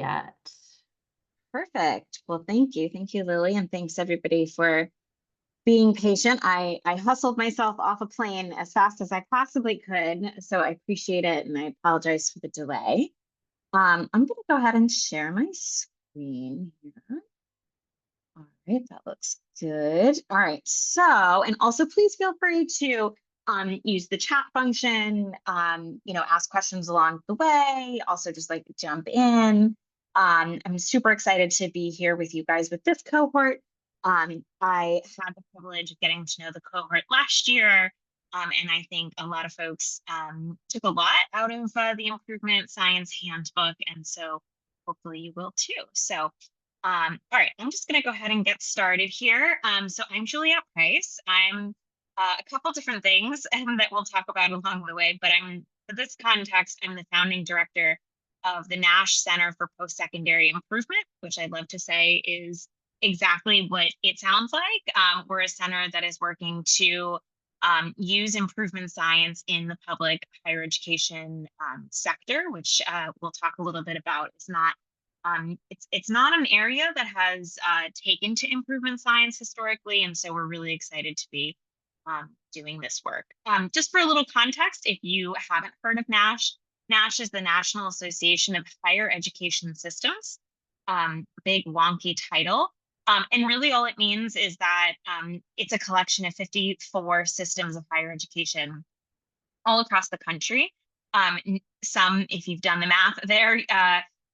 yet. Perfect. Well, thank you. Thank you, Lily. And thanks everybody for being patient. I hustled myself off a plane as fast as I possibly could. So I appreciate it. And I apologize for the delay. I'm going to go ahead and share my screen here. All right, that looks good. All right, so, and also please feel free to use the chat function, ask questions along the way, also just like jump in. I'm super excited to be here with you guys with this cohort. I had the privilege of getting to know the cohort last year, and I think a lot of folks took a lot out of the Improvement Science Handbook, and so hopefully you will too. So all right, I'm just going to go ahead and get started here. So I'm Juliet Price. I'm a couple different things that we'll talk about along the way, but for this context, I'm the founding director of the Nash Center for Post-Secondary Improvement, which I'd love to say is exactly what it sounds like. We're a center that is working to use improvement science in the public higher education sector, which we'll talk a little bit about. It's not an area that has taken to improvement science historically, and so we're really excited to be doing this work. Just for a little context, if you haven't heard of NASH, NASH is the National Association of Higher Education Systems. Big wonky title. And really all it means is that it's a collection of 54 systems of higher education all across the country. Some, if you've done the math there,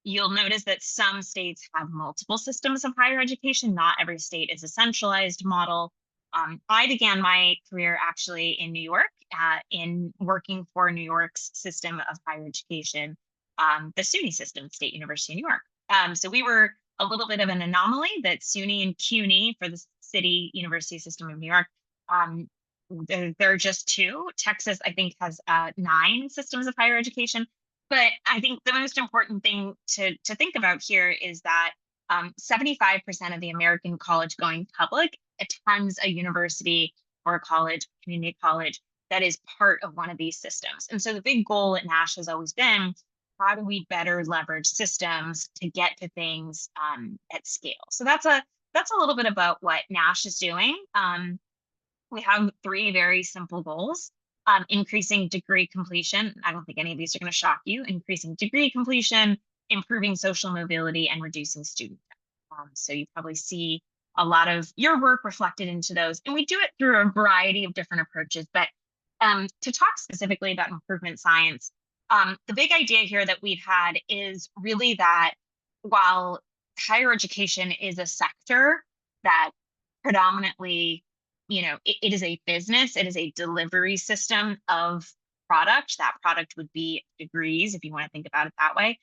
you'll notice that some states have multiple systems of higher education. Not every state is a centralized model. I began my career actually in New York, in working for New York's system of higher education, the SUNY system, State University of New York. So we were a little bit of an anomaly that SUNY and CUNY for the City University System of New York, there are just two. Texas, I think, has 9 systems of higher education. But I think the most important thing to think about here is that 75% of the American college going public attends a university or a college, community college that is part of one of these systems. And so the big goal at Nash has always been, how do we better leverage systems to get to things at scale? So that's a little bit about what Nash is doing. We have 3 very simple goals. Increasing degree completion. I don't think any of these are going to shock you. Increasing degree completion, improving social mobility, and reducing student debt. So you probably see a lot of your work reflected into those. And we do it through a variety of different approaches. But to talk specifically about improvement science, the big idea here that we've had is really that while higher education is a sector that predominantly, it is a business, it is a delivery system of product. That product would be degrees, if you want to think about it that way.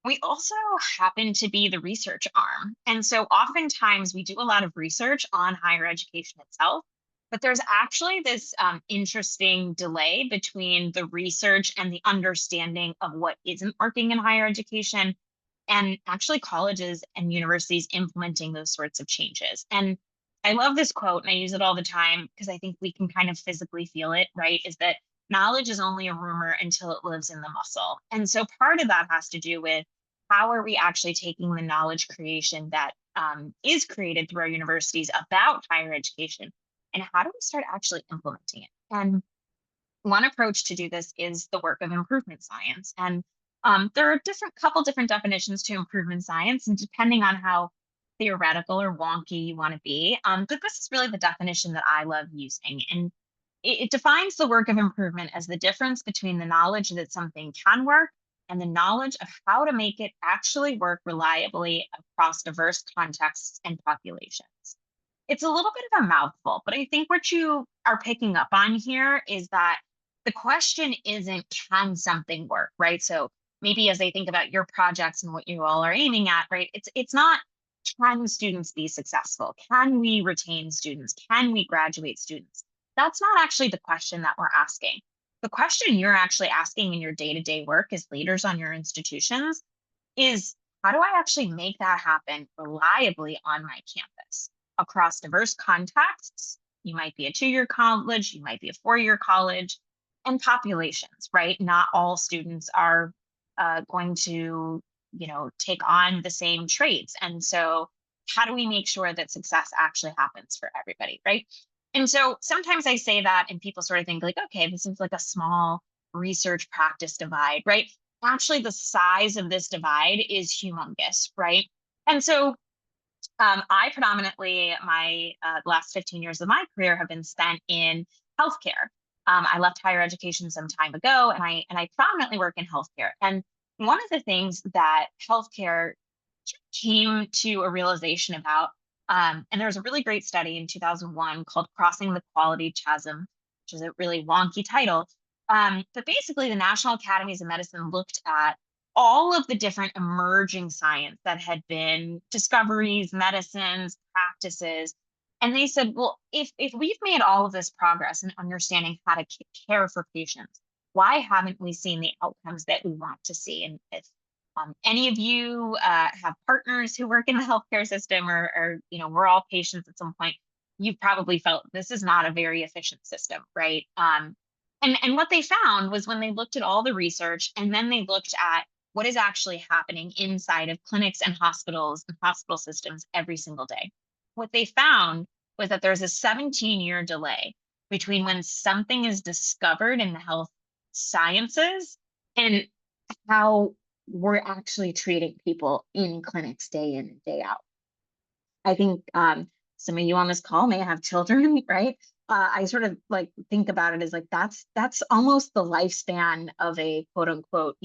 We also happen to be the research arm. And so oftentimes we do a lot of research on higher education itself, but there's actually this interesting delay between the research and the understanding of what isn't working in higher education and actually colleges and universities implementing those sorts of changes. And I love this quote, and I use it all the time because I think we can kind of physically feel it, right? Is that knowledge is only a rumor until it lives in the muscle. And so part of that has to do with how are we actually taking the knowledge creation that is created through our universities about higher education, and how do we start actually implementing it? And one approach to do this is the work of improvement science. And there are couple different definitions to improvement science, and depending on how theoretical or wonky you want to be. But this is really the definition that I love using. And it defines the work of improvement as the difference between the knowledge that something can work and the knowledge of how to make it actually work reliably across diverse contexts and populations. It's a little bit of a mouthful, but I think what you are picking up on here is that the question isn't, can something work, right? So maybe as I think about your projects and what you all are aiming at, right? It's not, can students be successful? Can we retain students? Can we graduate students? That's not actually the question that we're asking. The question you're actually asking in your day-to-day work as leaders on your institutions is, how do I actually make that happen reliably on my campus across diverse contexts? You might be a 2-year college, you might be a 4-year college, and populations, right? Not all students are going to take on the same traits. And so how do we make sure that success actually happens for everybody, right? And so sometimes I say that and people sort of think like, okay, this is like a small research practice divide, right? Actually, the size of this divide is humongous, right? And so I predominantly, my last 15 years of my career have been spent in healthcare. I left higher education some time ago, and I prominently work in healthcare. And one of the things that healthcare came to a realization about, and there was a really great study in 2001 called "Crossing the Quality Chasm," which is a really wonky title. But basically, the National Academies of Medicine looked at all of the different emerging science that had been discoveries, medicines, practices. And they said, well, if we've made all of this progress in understanding how to care for patients, why haven't we seen the outcomes that we want to see? And if any of you have partners who work in the healthcare system, or we're all patients at some point, you've probably felt this is not a very efficient system, right? And what they found was when they looked at all the research and then they looked at what is actually happening inside of clinics and hospitals and hospital systems every single day. What they found was that there's a 17-year delay between when something is discovered in the health sciences and how we're actually treating people in clinics day in and day out. I think some of you on this call may have children, right? I sort of like think about it as like that's almost the lifespan of a quote unquote,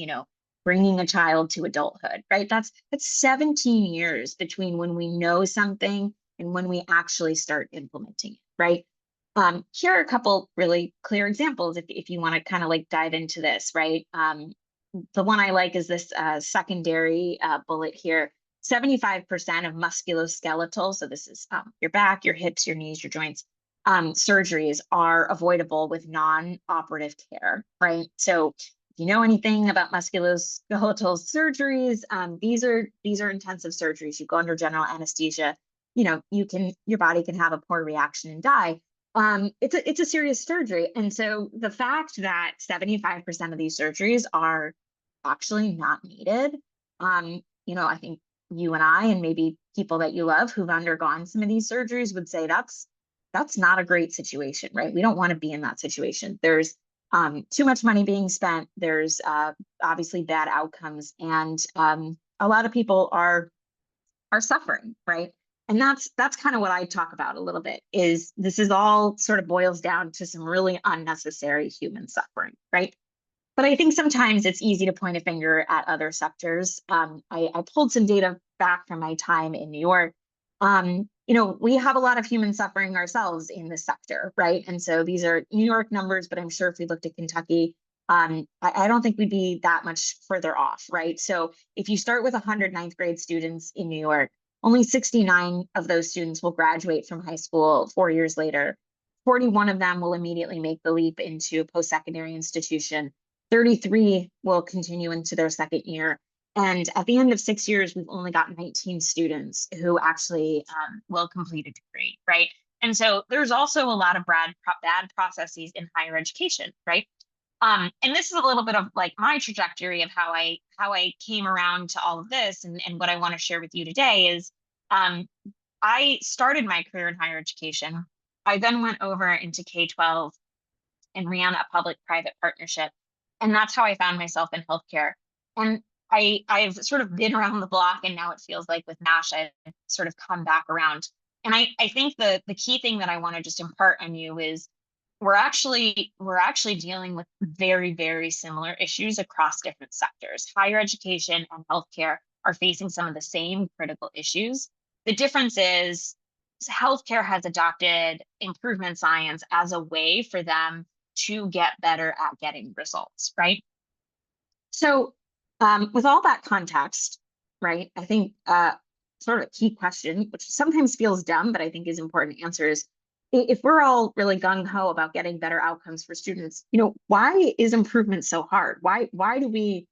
bringing a child to adulthood, right? That's 17 years between when we know something and when we actually start implementing it, right? Here are a couple really clear examples if you want to kind of like dive into this, right? The one I like is this secondary bullet here. 75% of musculoskeletal, so this is your back, your hips, your knees, your joints, surgeries are avoidable with non-operative care, right? So if you know anything about musculoskeletal surgeries, these are intensive surgeries. You go under general anesthesia, your body can have a poor reaction and die. It's a serious surgery. And so the fact that 75% of these surgeries are actually not needed, I think you and I and maybe people that you love who've undergone some of these surgeries would say that's not a great situation, right? We don't want to be in that situation. There's too much money being spent. There's obviously bad outcomes, and a lot of people are suffering, right? And that's kind of what I talk about a little bit. Is this is all sort of boils down to some really unnecessary human suffering, right? But I think sometimes it's easy to point a finger at other sectors. I pulled some data back from my time in New York. We have a lot of human suffering ourselves in this sector, right? And so these are New York numbers, but I'm sure if we looked at Kentucky, I don't think we'd be that much further off, right? So if you start with 100 ninth grade students in New York, only 69 of those students will graduate from high school 4 years later. 41 of them will immediately make the leap into a post-secondary institution. 33 will continue into their second year. And at the end of 6 years, we've only got 19 students who actually will complete a degree, right? And so there's also a lot of bad processes in higher education, right? And this is a little bit of like my trajectory of how I came around to all of this, and what I want to share with you today is um, I started my career in higher education. I then went over into K-12 and ran a public-private partnership. And that's how I found myself in healthcare. And I've sort of been around the block, and now it feels like with NASH, I've sort of come back around. And I think the key thing that I want to just impart on you is we're actually dealing with very, very similar issues across different sectors. Higher education and healthcare are facing some of the same critical issues. The difference is healthcare has adopted improvement science as a way for them to get better at getting results, right? So, with all that context, right, I think sort of a key question, which sometimes feels dumb, but I think is important to answer, is if we're all really gung ho about getting better outcomes for students, why is improvement so hard? Why do we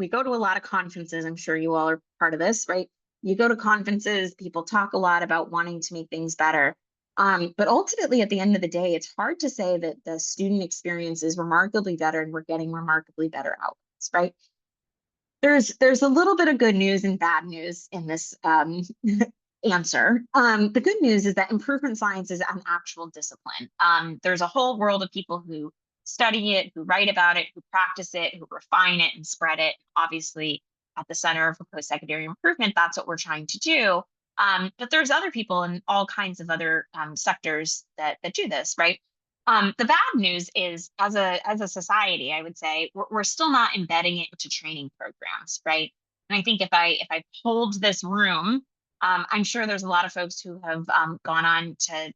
go to a lot of conferences? I'm sure you all are part of this, right? You go to conferences, people talk a lot about wanting to make things better. But ultimately, at the end of the day, it's hard to say that the student experience is remarkably better and we're getting remarkably better outcomes, right? There's a little bit of good news and bad news in this answer. The good news is that improvement science is an actual discipline. There's a whole world of people who study it, who write about it, who practice it, who refine it and spread it. Obviously, at the center of post-secondary improvement, that's what we're trying to do. But there's other people in all kinds of other sectors that do this, right? The bad news is, as a society, I would say we're still not embedding it into training programs, right? And I think if I polled this room, I'm sure there's a lot of folks who have gone on to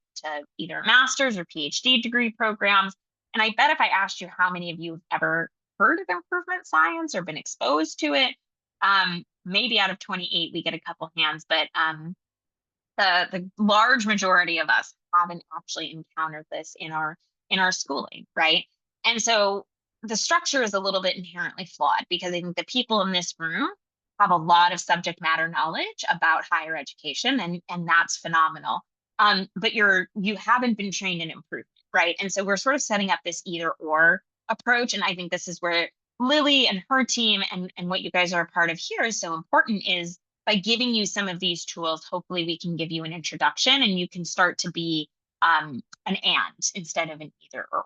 either master's or PhD degree programs. And I bet if I asked you how many of you have ever heard of improvement science or been exposed to it, maybe out of 28 we get a couple hands, but the large majority of us haven't actually encountered this in our schooling, right? And so the structure is a little bit inherently flawed because I think the people in this room have a lot of subject matter knowledge about higher education, and that's phenomenal. But you haven't been trained in improvement, right? And so we're sort of setting up this either or approach. And I think this is where Lily and her team and what you guys are a part of here is so important, is by giving you some of these tools, hopefully we can give you an introduction and you can start to be an and instead of an either or.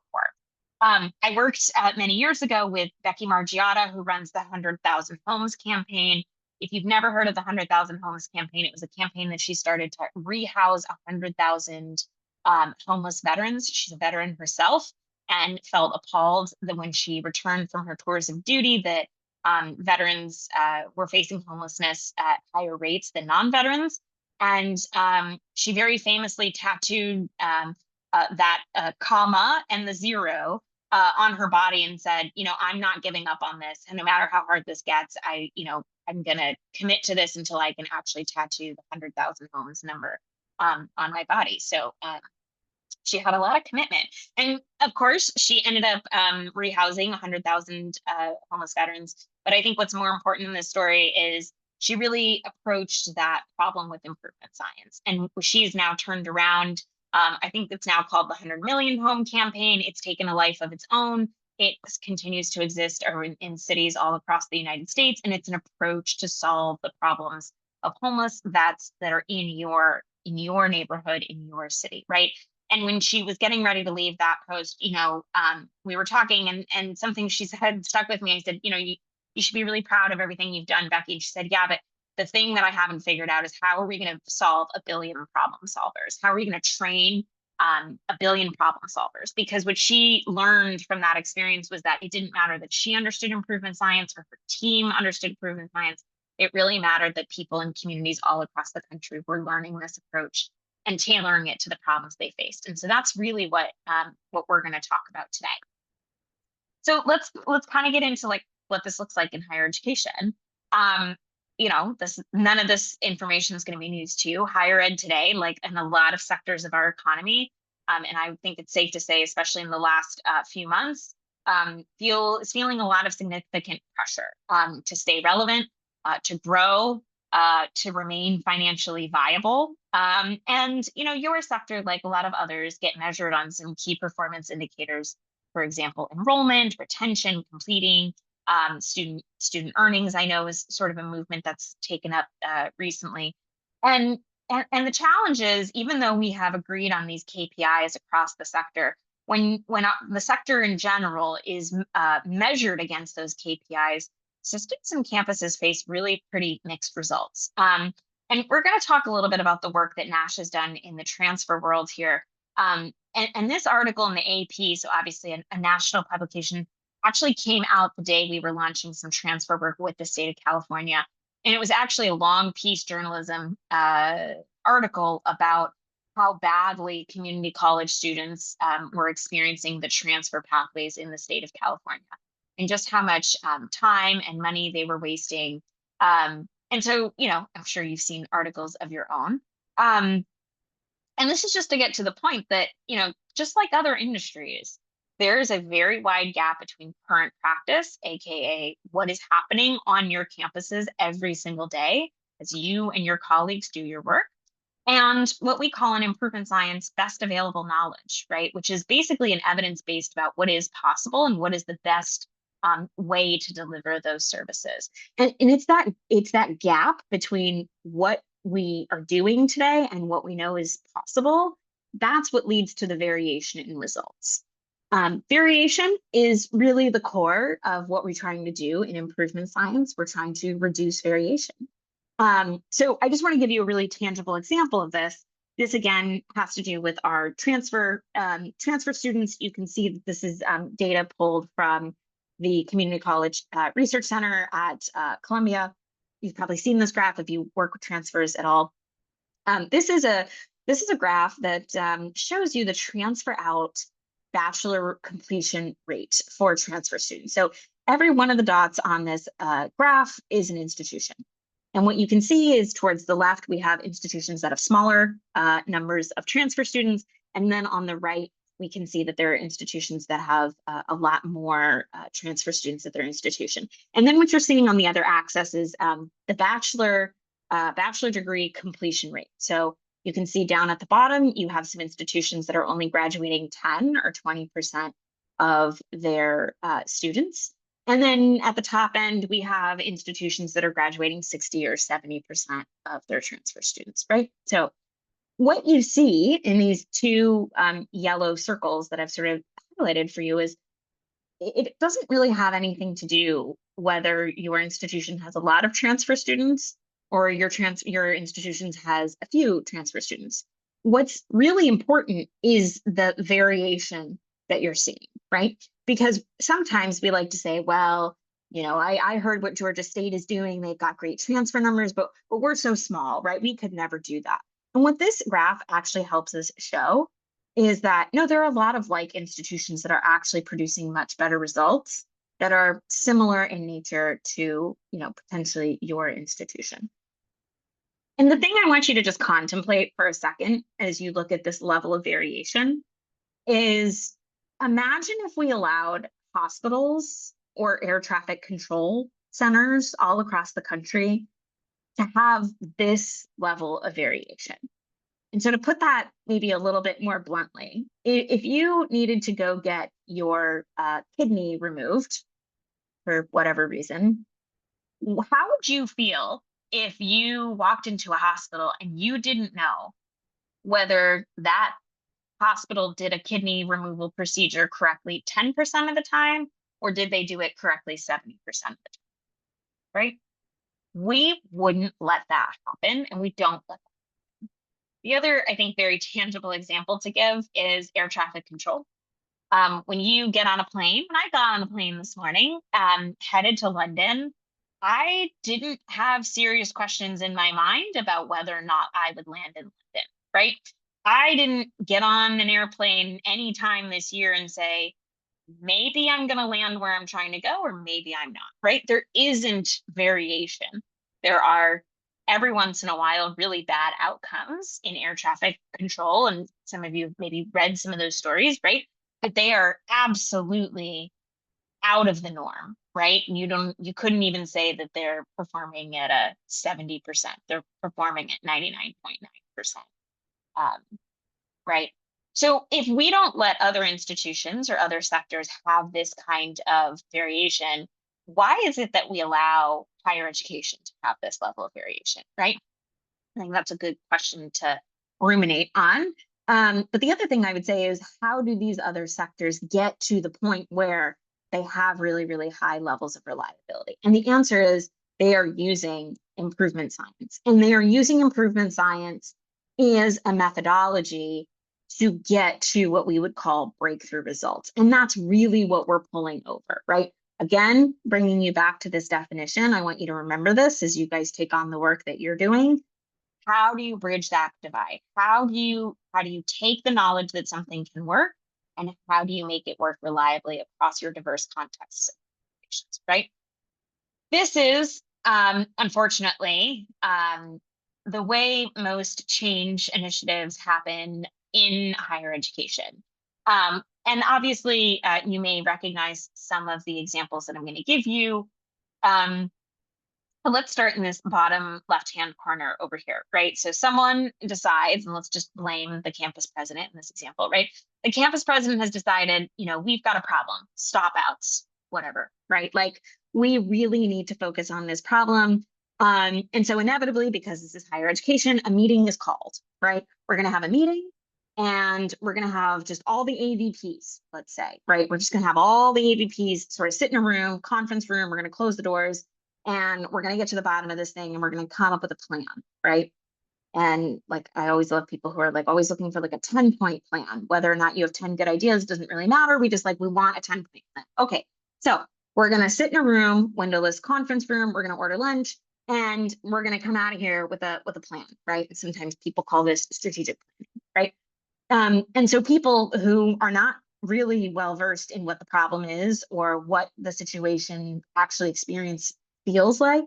I worked many years ago with Becky Margiotta, who runs the 100,000 Homes campaign. If you've never heard of the 100,000 Homes campaign, it was a campaign that she started to rehouse 100,000 homeless veterans. She's a veteran herself and felt appalled that when she returned from her tours of duty that veterans were facing homelessness at higher rates than non-veterans. And she very famously tattooed that comma and the zero on her body and said, I'm not giving up on this. And no matter how hard this gets, I'm going to commit to this until I can actually tattoo the 100,000 homes number on my body. So she had a lot of commitment. And of course, she ended up rehousing 100,000 homeless veterans. But I think what's more important in this story is she really approached that problem with improvement science. And she's now turned around. I think it's now called the 100 Million Home Campaign. It's taken a life of its own. It continues to exist in cities all across the United States. And it's an approach to solve the problems of homeless vets that are in your neighborhood, in your city, right? And when she was getting ready to leave that post, we were talking and something she said stuck with me. I said, you should be really proud of everything you've done, Becky. And she said, yeah, but the thing that I haven't figured out is how are we going to solve a billion problem solvers? How are we going to train a billion problem solvers? Because what she learned from that experience was that it didn't matter that she understood improvement science or her team understood improvement science. It really mattered that people in communities all across the country were learning this approach and tailoring it to the problems they faced. And so that's really what we're going to talk about today. So let's kind of get into like what this looks like in higher education. None of this information is going to be news to you. Higher ed today, like in a lot of sectors of our economy, and I think it's safe to say, especially in the last few months, is feeling a lot of significant pressure to stay relevant, to grow, to remain financially viable. And your sector, like a lot of others, get measured on some key performance indicators. For example, enrollment, retention, completing, student earnings. I know is sort of a movement that's taken up recently. And the challenge is, even though we have agreed on these KPIs across the sector, when the sector in general is measured against those KPIs, systems and campuses face really pretty mixed results. And we're going to talk a little bit about the work that Nash has done in the transfer world here. And this article in the AP, so obviously a national publication, actually came out the day we were launching some transfer work with the state of California. And it was actually a long piece journalism article about how badly community college students were experiencing the transfer pathways in the state of California and just how much time and money they were wasting. And so, I'm sure you've seen articles of your own. And this is just to get to the point that, just like other industries, there is a very wide gap between current practice, AKA what is happening on your campuses every single day as you and your colleagues do your work, and what we call in improvement science best available knowledge, right? Which is basically an evidence-based about what is possible and what is the best way to deliver those services. And it's that gap between what we are doing today and what we know is possible. That's what leads to the variation in results. Variation is really the core of what we're trying to do in improvement science. We're trying to reduce variation. So I just want to give you a really tangible example of this. This again has to do with our transfer students. You can see that this is data pulled from the Community College Research Center at Columbia. You've probably seen this graph if you work with transfers at all. This is a graph that shows you the transfer out bachelor completion rate for transfer students. So every one of the dots on this graph is an institution. And what you can see is towards the left, we have institutions that have smaller numbers of transfer students. And then on the right, we can see that there are institutions that have a lot more transfer students at their institution. And then what you're seeing on the other axis is the bachelor degree completion rate. So you can see down at the bottom, you have some institutions that are only graduating 10 or 20% of their students. And then at the top end, we have institutions that are graduating 60 or 70% of their transfer students, right? So what you see in these two yellow circles that I've sort of highlighted for you is it doesn't really have anything to do whether your institution has a lot of transfer students or your institution has a few transfer students. What's really important is the variation that you're seeing, right? Because sometimes we like to say, well, you know, I heard what Georgia State is doing. They've got great transfer numbers, but we're so small, right? We could never do that. And what this graph actually helps us show is that, no, there are a lot of like institutions that are actually producing much better results that are similar in nature to, you know, potentially your institution. And the thing I want you to just contemplate for a second as you look at this level of variation is imagine if we allowed hospitals or air traffic control centers all across the country to have this level of variation. And so to put that maybe a little bit more bluntly, if you needed to go get your kidney removed for whatever reason, How would you feel if you walked into a hospital and you didn't know whether that hospital did a kidney removal procedure correctly 10% of the time, or did they do it correctly 70% of the time, right? We wouldn't let that happen, and we don't let that. The other, I think, very tangible example to give is air traffic control. When you get on a plane, when I got on a plane this morning, headed to London, I didn't have serious questions in my mind about whether or not I would land in London, right? I didn't get on an airplane anytime this year and say, maybe I'm going to land where I'm trying to go, or maybe I'm not, right? There isn't variation. There are every once in a while really bad outcomes in air traffic control. And some of you have maybe read some of those stories, right? But they are absolutely out of the norm, right? And you couldn't even say that they're performing at a 70%. They're performing at 99.9%. Right? So if we don't let other institutions or other sectors have this kind of variation, why is it that we allow higher education to have this level of variation, right? I think that's a good question to ruminate on. But the other thing I would say is, how do these other sectors get to the point where they have really, really high levels of reliability? And the answer is they are using improvement science. And they are using improvement science as a methodology to get to what we would call breakthrough results. And that's really what we're pulling over, right? Again, bringing you back to this definition, I want you to remember this as you guys take on the work that you're doing. How do you bridge that divide? How do you take the knowledge that something can work, and how do you make it work reliably across your diverse contexts, right? This is unfortunately the way most change initiatives happen in higher education. And obviously, you may recognize some of the examples that I'm going to give you. Let's start in this bottom left-hand corner over here, right? So someone decides, and let's just blame the campus president in this example, right? The campus president has decided, you know, we've got a problem, stop outs. whatever, right? Like we really need to focus on this problem. And so inevitably, because this is higher education, a meeting is called, right? We're going to have a meeting and we're going to have just all the AVPs, let's say, right? We're just going to have all the AVPs sort of sit in a room, conference room. We're going to close the doors and we're going to get to the bottom of this thing and we're going to come up with a plan, right? And like, I always love people who are like always looking for like a 10-point plan. Whether or not you have 10 good ideas doesn't really matter. We just like, we want a 10-point plan. Okay, so we're going to sit in a room, windowless conference room. We're going to order lunch and we're going to come out of here with a plan, right? Sometimes people call this strategic planning, right? And so people who are not really well versed in what the problem is or what the situation actually experience feels like,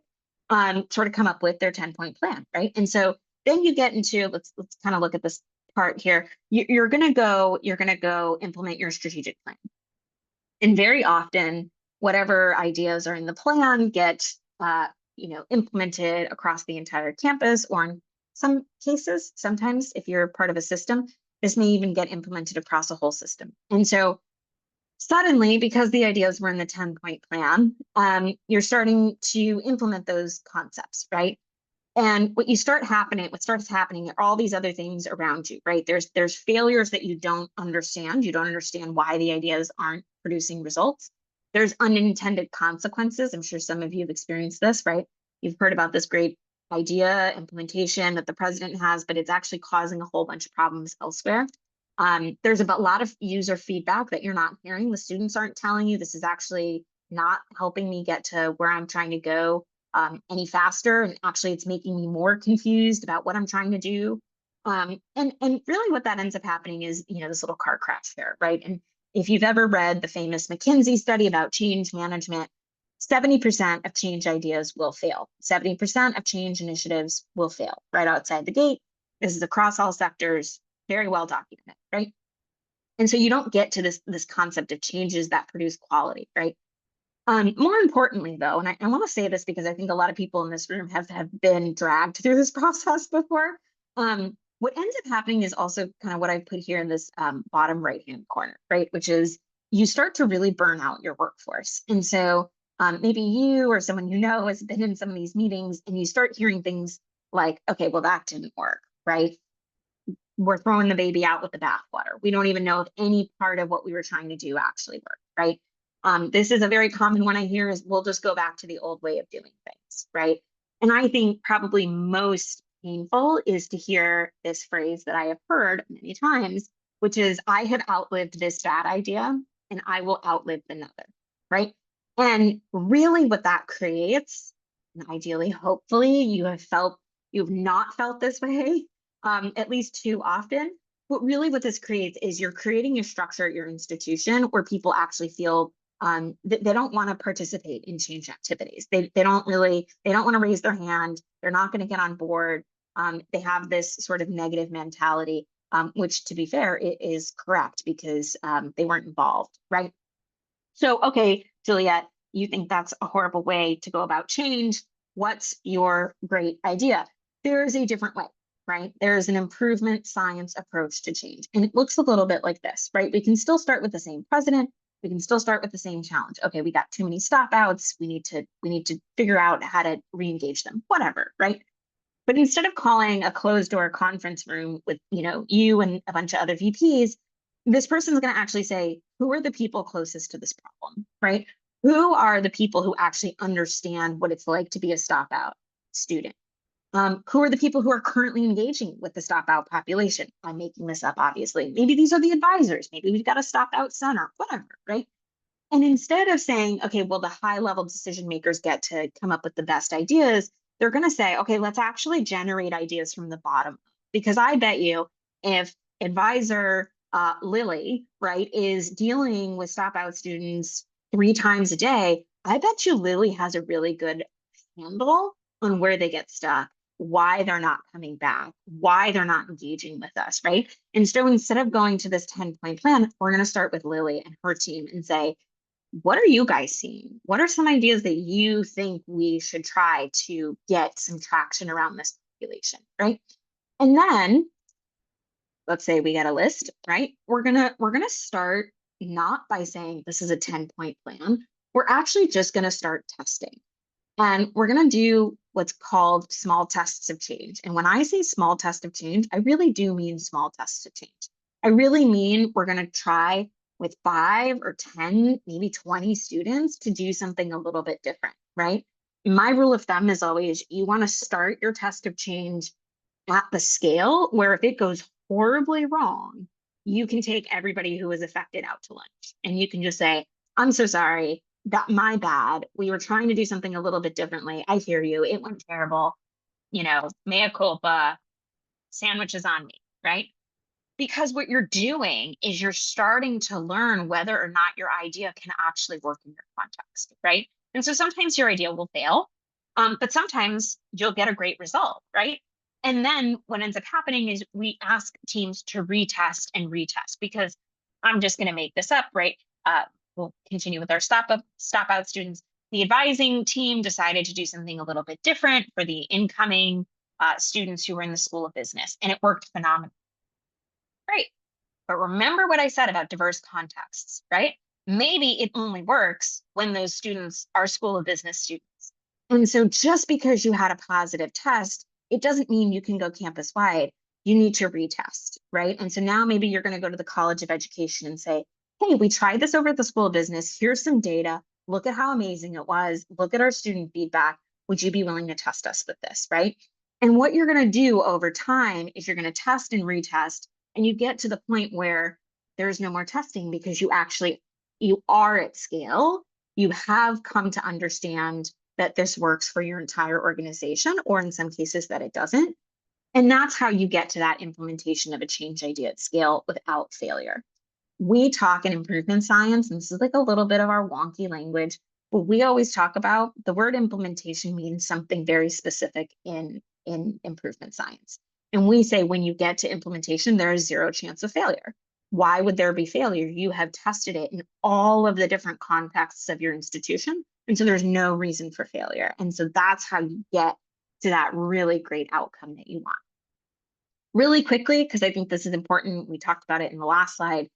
sort of come up with their 10-point plan, right? And so then you get into, let's kind of look at this part here. You're gonna go implement your strategic plan. And very often, whatever ideas are in the plan get implemented across the entire campus, or in some cases, sometimes if you're part of a system, this may even get implemented across a whole system. And so suddenly, because the ideas were in the 10-point plan, you're starting to implement those concepts, right? And what starts happening are all these other things around you, right? There's failures that you don't understand. You don't understand why the ideas aren't producing results. There's unintended consequences. I'm sure some of you have experienced this, right? You've heard about this great idea implementation that the president has, but it's actually causing a whole bunch of problems elsewhere. There's a lot of user feedback that you're not hearing. The students aren't telling you this is actually not helping me get to where I'm trying to go any faster. And actually, it's making me more confused about what I'm trying to do. And really what that ends up happening is, this little car crash there, right? And if you've ever read the famous McKinsey study about change management, 70% of change ideas will fail. 70% of change initiatives will fail right outside the gate. This is across all sectors, very well documented, right? And so you don't get to this concept of changes that produce quality, right? More importantly, though, and I want to say this because I think a lot of people in this room have been dragged through this process before. What ends up happening is also kind of what I put here in this bottom right-hand corner, right? Which is you start to really burn out your workforce. And so maybe you or someone you know has been in some of these meetings and you start hearing things like, okay, well, that didn't work, right? We're throwing the baby out with the bathwater. We don't even know if any part of what we were trying to do actually worked, right? This is a very common one I hear is we'll just go back to the old way of doing things, right? And I think probably most painful is to hear this phrase that I have heard many times, which is I have outlived this bad idea and I will outlive another, right? And really what that creates, and ideally, hopefully you've not felt this way, at least too often. But really what this creates is you're creating a structure at your institution where people actually feel they don't want to participate in change activities. They don't want to raise their hand. They're not going to get on board. They have this sort of negative mentality, which to be fair, it is correct because they weren't involved, right? So, okay, Juliet, you think that's a horrible way to go about change. What's your great idea? There is a different way, right? There is an improvement science approach to change. And it looks a little bit like this, right? We can still start with the same president. We can still start with the same challenge. Okay, we got too many stop outs. We need to figure out how to re-engage them, whatever, right? But instead of calling a closed door conference room with, you and a bunch of other VPs, this person's going to actually say, who are the people closest to this problem, right? Who are the people who actually understand what it's like to be a stop out student? Who are the people who are currently engaging with the stop out population? I'm making this up, obviously. Maybe these are the advisors. Maybe we've got a stop out center, whatever, right? And instead of saying, okay, well, the high level decision makers get to come up with the best ideas, they're going to say, okay, let's actually generate ideas from the bottom. Because I bet you if advisor Lily, right, is dealing with stop out students 3 times a day, I bet you Lily has a really good handle on where they get stuck, why they're not coming back, why they're not engaging with us, right? And so instead of going to this 10-point plan, we're going to start with Lily and her team and say, what are you guys seeing? What are some ideas that you think we should try to get some traction around this population, right? And then let's say we get a list, right? We're gonna start not by saying this is a 10-point plan. we're actually just going to start testing. And we're going to do what's called small tests of change. And when I say small test of change, I really do mean small tests of change. I really mean we're going to try with 5 or 10, maybe 20 students to do something a little bit different, right? My rule of thumb is always you want to start your test of change at the scale where if it goes horribly wrong, you can take everybody who was affected out to lunch and you can just say, I'm so sorry, that my bad. We were trying to do something a little bit differently. I hear you. It went terrible. Mea culpa, sandwiches on me, right? Because what you're doing is you're starting to learn whether or not your idea can actually work in your context, right? And so sometimes your idea will fail, but sometimes you'll get a great result, right? And then what ends up happening is we ask teams to retest and retest because I'm just going to make this up, right? We'll continue with our stop out students. The advising team decided to do something a little bit different for the incoming students who were in the School of Business, and it worked phenomenally. Great. But remember what I said about diverse contexts, right? Maybe it only works when those students are School of Business students. And so just because you had a positive test, it doesn't mean you can go campus wide. You need to retest, right? And so now maybe you're going to go to the College of Education and say, hey, we tried this over at the School of Business. Here's some data. Look at how amazing it was. Look at our student feedback. Would you be willing to test us with this, right? And what you're going to do over time is you're going to test and retest, and you get to the point where there's no more testing because you are at scale. You have come to understand that this works for your entire organization, or in some cases that it doesn't. And that's how you get to that implementation of a change idea at scale without failure. We talk in improvement science, and this is like a little bit of our wonky language, but we always talk about the word implementation means something very specific in improvement science. And we say when you get to implementation, there is zero chance of failure. Why would there be failure? You have tested it in all of the different contexts of your institution. And so there's no reason for failure. And so that's how you get to that really great outcome that you want. Really quickly, because I think this is important, we talked about it in the last slide.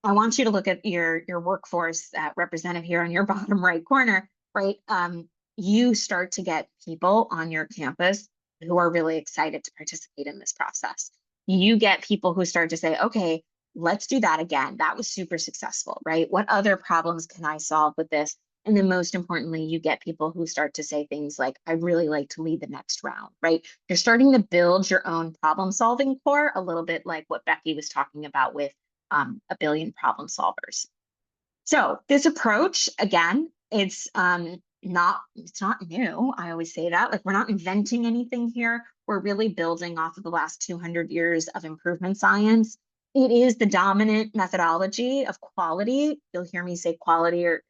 I want you to look at your workforce represented here on your bottom right corner, right? You start to get people on your campus who are really excited to participate in this process. You get people who start to say, okay, let's do that again. That was super successful, right? What other problems can I solve with this? And then most importantly, you get people who start to say things like, I really like to lead the next round, right? You're starting to build your own problem solving core, a little bit like what Becky was talking about with a billion problem solvers. So this approach, again, it's not new. I always say that, like, we're not inventing anything here. We're really building off of the last 200 years of improvement science. It is the dominant methodology of quality. You'll hear me say quality or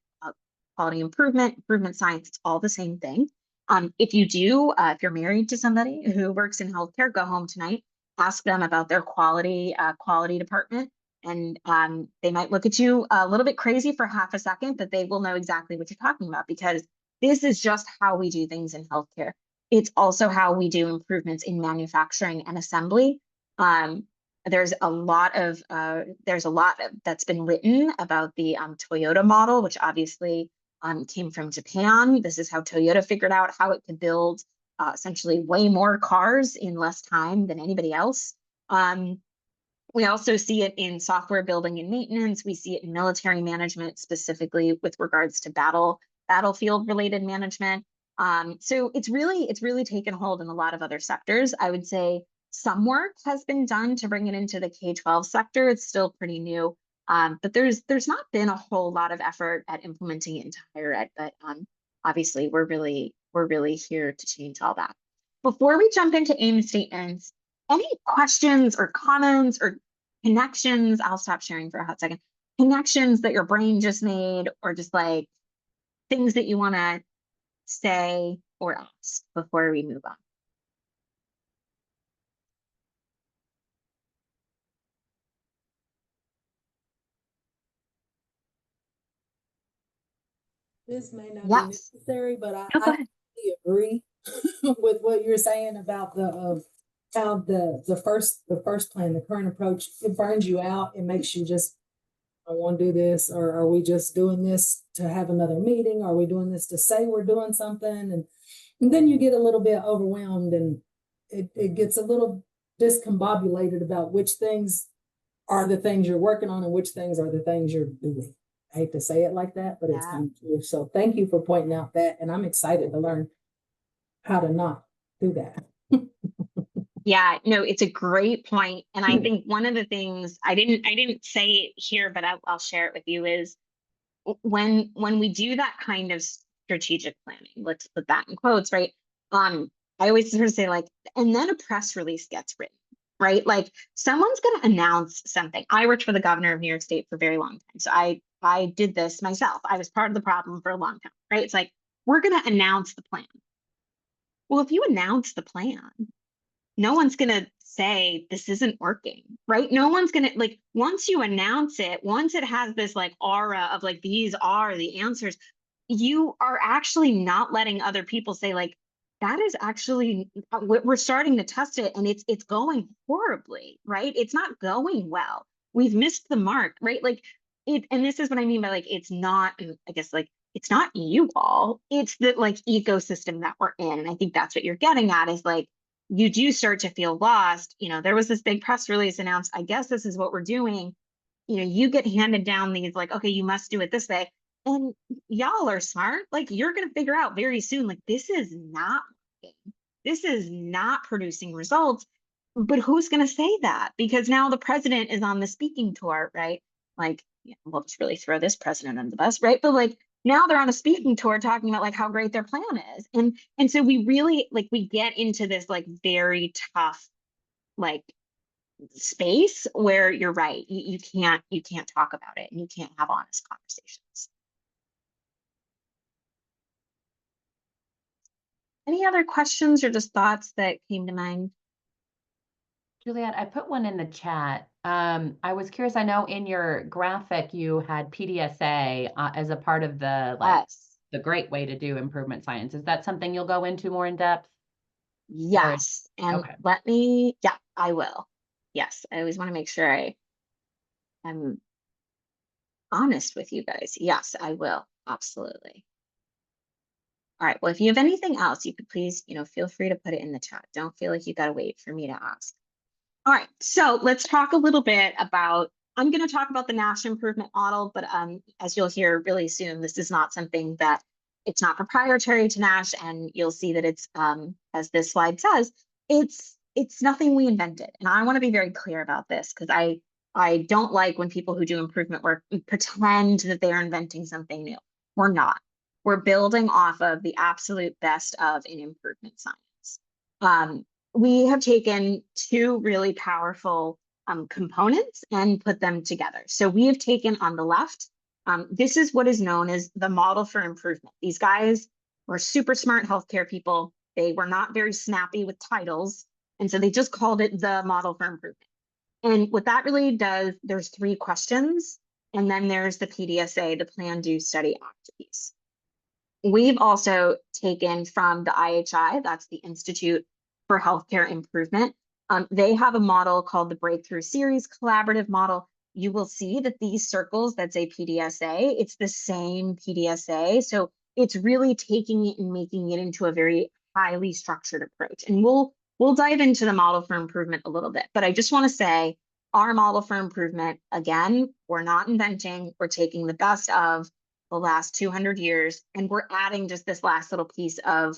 quality improvement science. It's all the same thing. If you're married to somebody who works in healthcare, go home tonight, ask them about their quality department, and they might look at you a little bit crazy for half a second, but they will know exactly what you're talking about because this is just how we do things in healthcare. It's also how we do improvements in manufacturing and assembly. Um, there's a lot that's been written about the Toyota model, which obviously came from Japan. This is how Toyota figured out how it could build essentially way more cars in less time than anybody else. We also see it in software building and maintenance. We see it in military management, specifically with regards to battlefield related management. So it's really taken hold in a lot of other sectors. I would say some work has been done to bring it into the K-12 sector. It's still pretty new, but there's not been a whole lot of effort at implementing it into higher ed. But obviously, we're really here to change all that. Before we jump into aim statements, any questions or comments or connections? I'll stop sharing for a hot second. Connections that your brain just made, or just like things that you want to say or ask before we move on. – This may not be Yes. necessary, but No, go I ahead. totally agree with what you're saying about how the first plan, the current approach, it burns you out. It makes you just I want to do this, or are we just doing this to have another meeting? Are we doing this to say we're doing something? And then you get a little bit overwhelmed, and it gets a little discombobulated about which things are the things you're working on and which things are the things you're doing. I hate to say it like that, but it's Yeah. kind of true. So thank you for pointing out that, and I'm excited to learn how to not do that. Yeah, no, it's a great point. And I think one of the things I didn't say it here, but I'll share it with you is when we do that kind of strategic planning, let's put that in quotes, right? I always sort of say like, and then a press release gets written, right? Like someone's going to announce something. I worked for the governor of New York State for a very long time. So I did this myself. I was part of the problem for a long time, right? It's like, we're going to announce the plan. Well, if you announce the plan, no one's going to say this isn't working, right? No one's going to like, once you announce it, once it has this like aura of like, these are the answers, you are actually not letting other people say like, that is actually, we're starting to test it and it's going horribly, right? It's not going well. We've missed the mark, right? Like it, and this is what I mean by like, it's not, I guess like, it's not you all, it's the like ecosystem that we're in. And I think that's what you're getting at is like, you do start to feel lost. You know, there was this big press release announced, I guess this is what we're doing. You know, you get handed down these like, okay, you must do it this way. And y'all are smart. Like you're going to figure out very soon, like this is not working. This is not producing results. But who's going to say that? Because now the president is on the speaking tour, right? Like, yeah, we'll just really throw this president under the bus, right? But like now they're on a speaking tour talking about like how great their plan is. And so we really like we get into this like very tough like space where you're right. You can't talk about it and you can't have honest conversations. Any other questions or just thoughts that came to mind? Juliet, I put one in the chat. I was curious. I know in your graphic you had PDSA as a part of the Yes. the great way to do improvement science. Is that something you'll go into more in depth? Yes. And okay. let me, yeah, I will. Yes. I always want to make sure I'm honest with you guys. Yes, I will. Absolutely. All right. Well, if you have anything else, you could please, you know, feel free to put it in the chat. Don't feel like you got to wait for me to ask. All right. So let's talk a little bit about, I'm going to talk about the Nash improvement model, but as you'll hear really soon, this is not something that it's not proprietary to Nash. And you'll see that it's, as this slide says, it's nothing we invented. And I want to be very clear about this because I don't like when people who do improvement work pretend that they are inventing something new. We're not. We're building off of the absolute best of in improvement science. We have taken two really powerful components and put them together. So we have taken on the left, this is what is known as the model for improvement. These guys were super smart healthcare people. They were not very snappy with titles. And so they just called it the model for improvement. And what that really does, there's three questions. And then there's the PDSA, the plan, do, study, act piece. We've also taken from the IHI, that's the Institute for Healthcare Improvement. They have a model called the Breakthrough Series Collaborative Model. You will see that these circles that say PDSA, it's the same PDSA. So it's really taking it and making it into a very highly structured approach. And we'll dive into the model for improvement a little bit. But I just want to say our model for improvement, again, we're not inventing, we're taking the best of the last 200 years, and we're adding just this last little piece of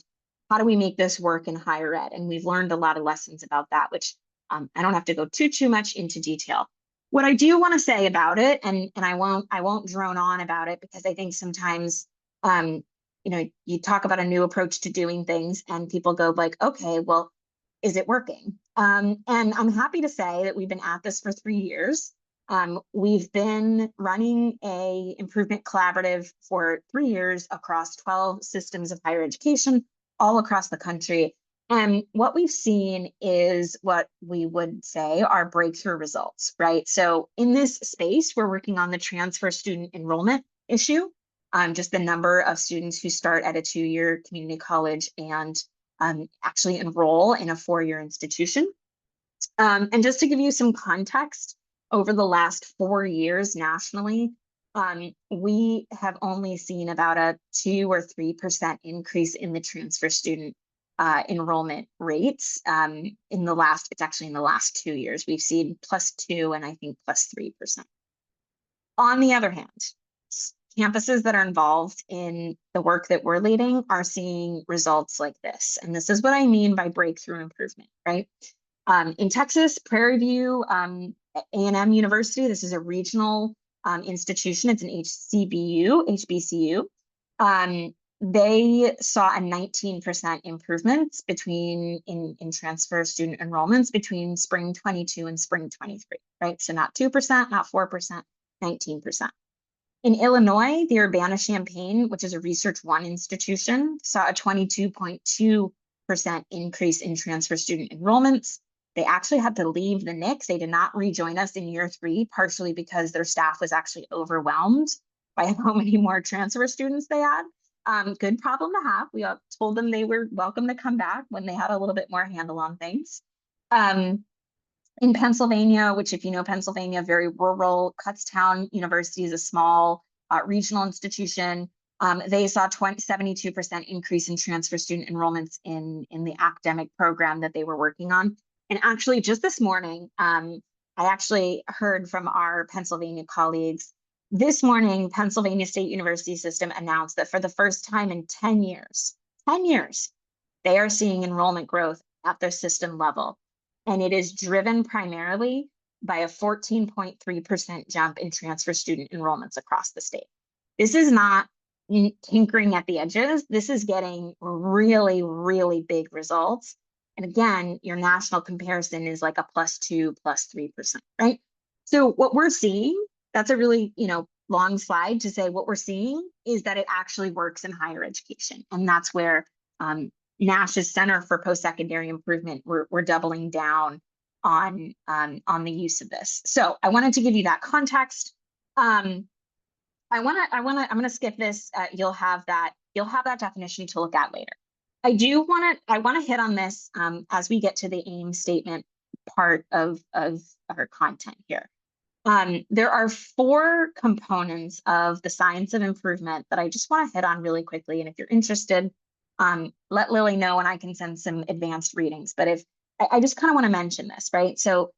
how do we make this work in higher ed? And we've learned a lot of lessons about that, which I don't have to go too much into detail. What I do want to say about it, and I won't drone on about it because I think sometimes you know, you talk about a new approach to doing things and people go like, okay, well, is it working? And I'm happy to say that we've been at this for 3 years. We've been running a improvement collaborative for 3 years across 12 systems of higher education all across the country. And what we've seen is what we would say are breakthrough results, right? So in this space, we're working on the transfer student enrollment issue, just the number of students who start at a 2-year community college and actually enroll in a 4-year institution. And just to give you some context, over the last 4 years nationally, we have only seen about a 2 or 3% increase in the transfer student enrollment rates. It's actually in the last 2 years, we've seen +2 and I think +3%. On the other hand, campuses that are involved in the work that we're leading are seeing results like this. And this is what I mean by breakthrough improvement, right? In Texas, Prairie View, A&M University, this is a regional institution. It's an HBCU. They saw a 19% improvement in transfer student enrollments between spring 22 and spring 23, right? So not 2%, not 4%, 19%. In Illinois, the Urbana-Champaign, which is a Research One institution, saw a 22.2% increase in transfer student enrollments. They actually had to leave the NIC. They did not rejoin us in year 3, partially because their staff was actually overwhelmed by how many more transfer students they had. Good problem to have. We told them they were welcome to come back when they had a little bit more handle on things. In Pennsylvania, which if you know Pennsylvania, very rural, Kutztown University is a small regional institution. They saw 72% increase in transfer student enrollments in the academic program that they were working on. And actually just this morning, I actually heard from our Pennsylvania colleagues. This morning, Pennsylvania State University System announced that for the first time in 10 years, they are seeing enrollment growth at their system level. And it is driven primarily by a 14.3% jump in transfer student enrollments across the state. This is not tinkering at the edges. This is getting really, really big results. And again, your national comparison is like a +2, +3%, right? So what we're seeing, that's a really, long slide to say what we're seeing is that it actually works in higher education. And that's where Nash's Center for Post-Secondary Improvement, we're doubling down on the use of this. So I wanted to give you that context. I'm gonna skip this. You'll have that definition to look at later. I want to hit on this as we get to the aim statement part of our content here. There are 4 components of the science of improvement that I just want to hit on really quickly. And if you're interested, let Lily know and I can send some advanced readings. But if I just kind of want to mention this, right? So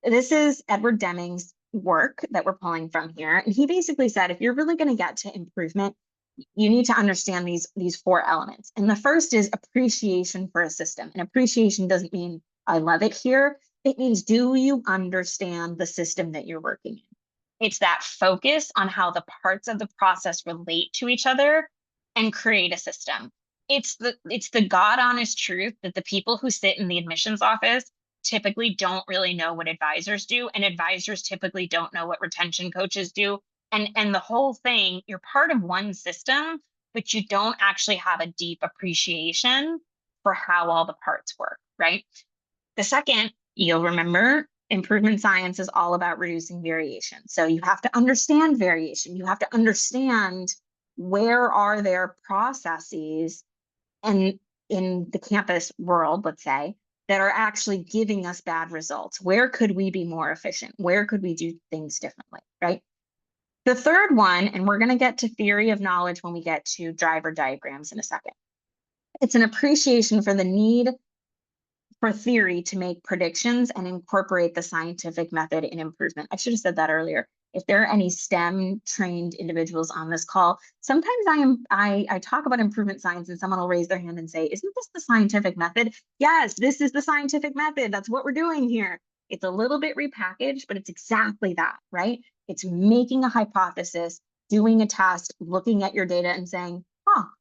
this is Edward Deming's work that we're pulling from here. And he basically said, if you're really going to get to improvement, you need to understand these 4 elements. And the first is appreciation for a system. And appreciation doesn't mean I love it here. It means, do you understand the system that you're working in? It's that focus on how the parts of the process relate to each other and create a system. It's the God honest truth that the people who sit in the admissions office typically don't really know what advisors do, and advisors typically don't know what retention coaches do. And the whole thing, you're part of one system, but you don't actually have a deep appreciation for how all the parts work, right? The second, you'll remember, improvement science is all about reducing variation. So you have to understand variation. You have to understand where are there processes and in the campus world, let's say, that are actually giving us bad results. Where could we be more efficient? Where could we do things differently, right? The third one, and we're going to get to theory of knowledge when we get to driver diagrams in a second. It's an appreciation for the need for theory to make predictions and incorporate the scientific method in improvement. I should have said that earlier. If there are any STEM trained individuals on this call, sometimes I talk about improvement science and someone will raise their hand and say, isn't this the scientific method? Yes, this is the scientific method. That's what we're doing here. It's a little bit repackaged, but it's exactly that, right? It's making a hypothesis, doing a test, looking at your data and saying,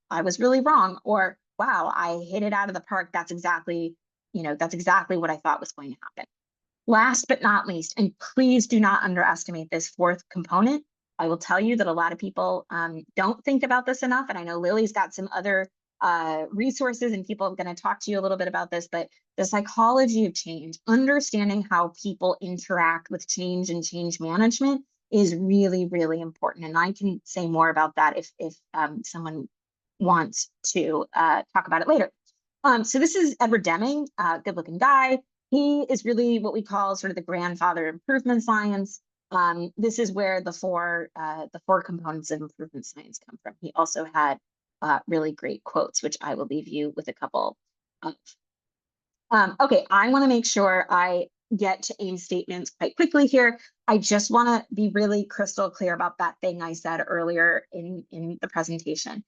I was really wrong. Or, wow, I hit it out of the park. That's exactly what I thought was going to happen. Last but not least, and please do not underestimate this 4th component. I will tell you that a lot of people don't think about this enough. And I know Lily's got some other resources and people are going to talk to you a little bit about this, but the psychology of change, understanding how people interact with change and change management is really, really important. And I can say more about that if someone wants to talk about it later. So this is Edward Deming, good looking guy. he is really what we call sort of the grandfather of improvement science. This is where the four components of improvement science come from. He also had really great quotes, which I will leave you with a couple of. Okay, I want to make sure I get to aim statements quite quickly here. I just want to be really crystal clear about that thing I said earlier in the presentation.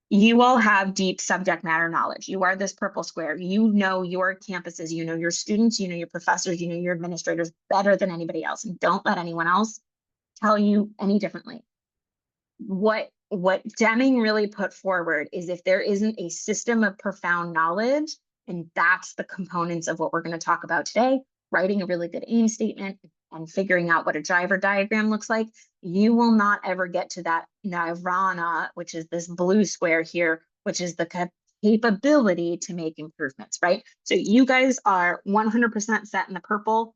You all have deep subject matter knowledge. You are this purple square. You know your campuses, you know your students, you know your professors, you know your administrators better than anybody else. And don't let anyone else tell you any differently. What Deming really put forward is if there isn't a system of profound knowledge, and that's the components of what we're going to talk about today, writing a really good aim statement and figuring out what a driver diagram looks like, you will not ever get to that nirvana, which is this blue square here, which is the capability to make improvements, right? So you guys are 100% set in the purple.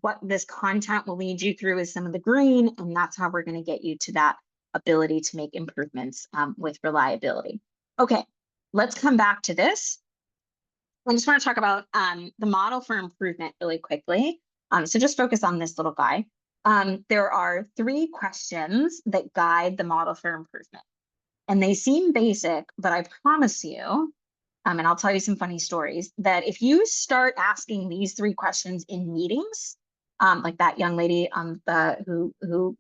What this content will lead you through is some of the green, and that's how we're going to get you to that ability to make improvements with reliability. Okay, let's come back to this. I just want to talk about the model for improvement really quickly. So just focus on this little guy. There are 3 questions that guide the model for improvement. And they seem basic, but I promise you, and I'll tell you some funny stories, that if you start asking these 3 questions in meetings, like that young lady who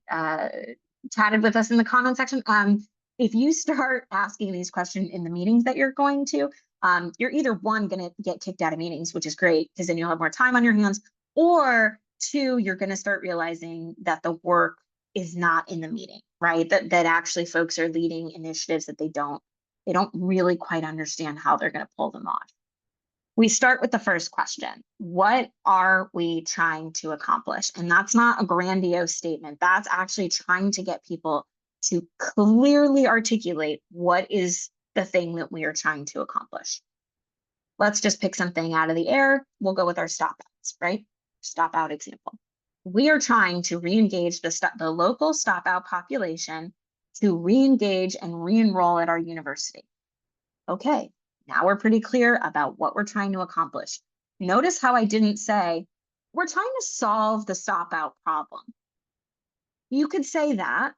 chatted with us in the comment section, if you start asking these questions in the meetings that you're going to, you're either one, going to get kicked out of meetings, which is great because then you'll have more time on your hands, or 2, you're going to start realizing that the work is not in the meeting, right? That actually folks are leading initiatives that they don't really quite understand how they're going to pull them off. We start with the first question. What are we trying to accomplish? And that's not a grandiose statement. That's actually trying to get people to clearly articulate what is the thing that we are trying to accomplish. Let's just pick something out of the air. We'll go with our stop outs, right? Stop out example. We are trying to re-engage the local stop out population to re-engage and re-enroll at our university. Okay, now we're pretty clear about what we're trying to accomplish. Notice how I didn't say, we're trying to solve the stop out problem. You could say that,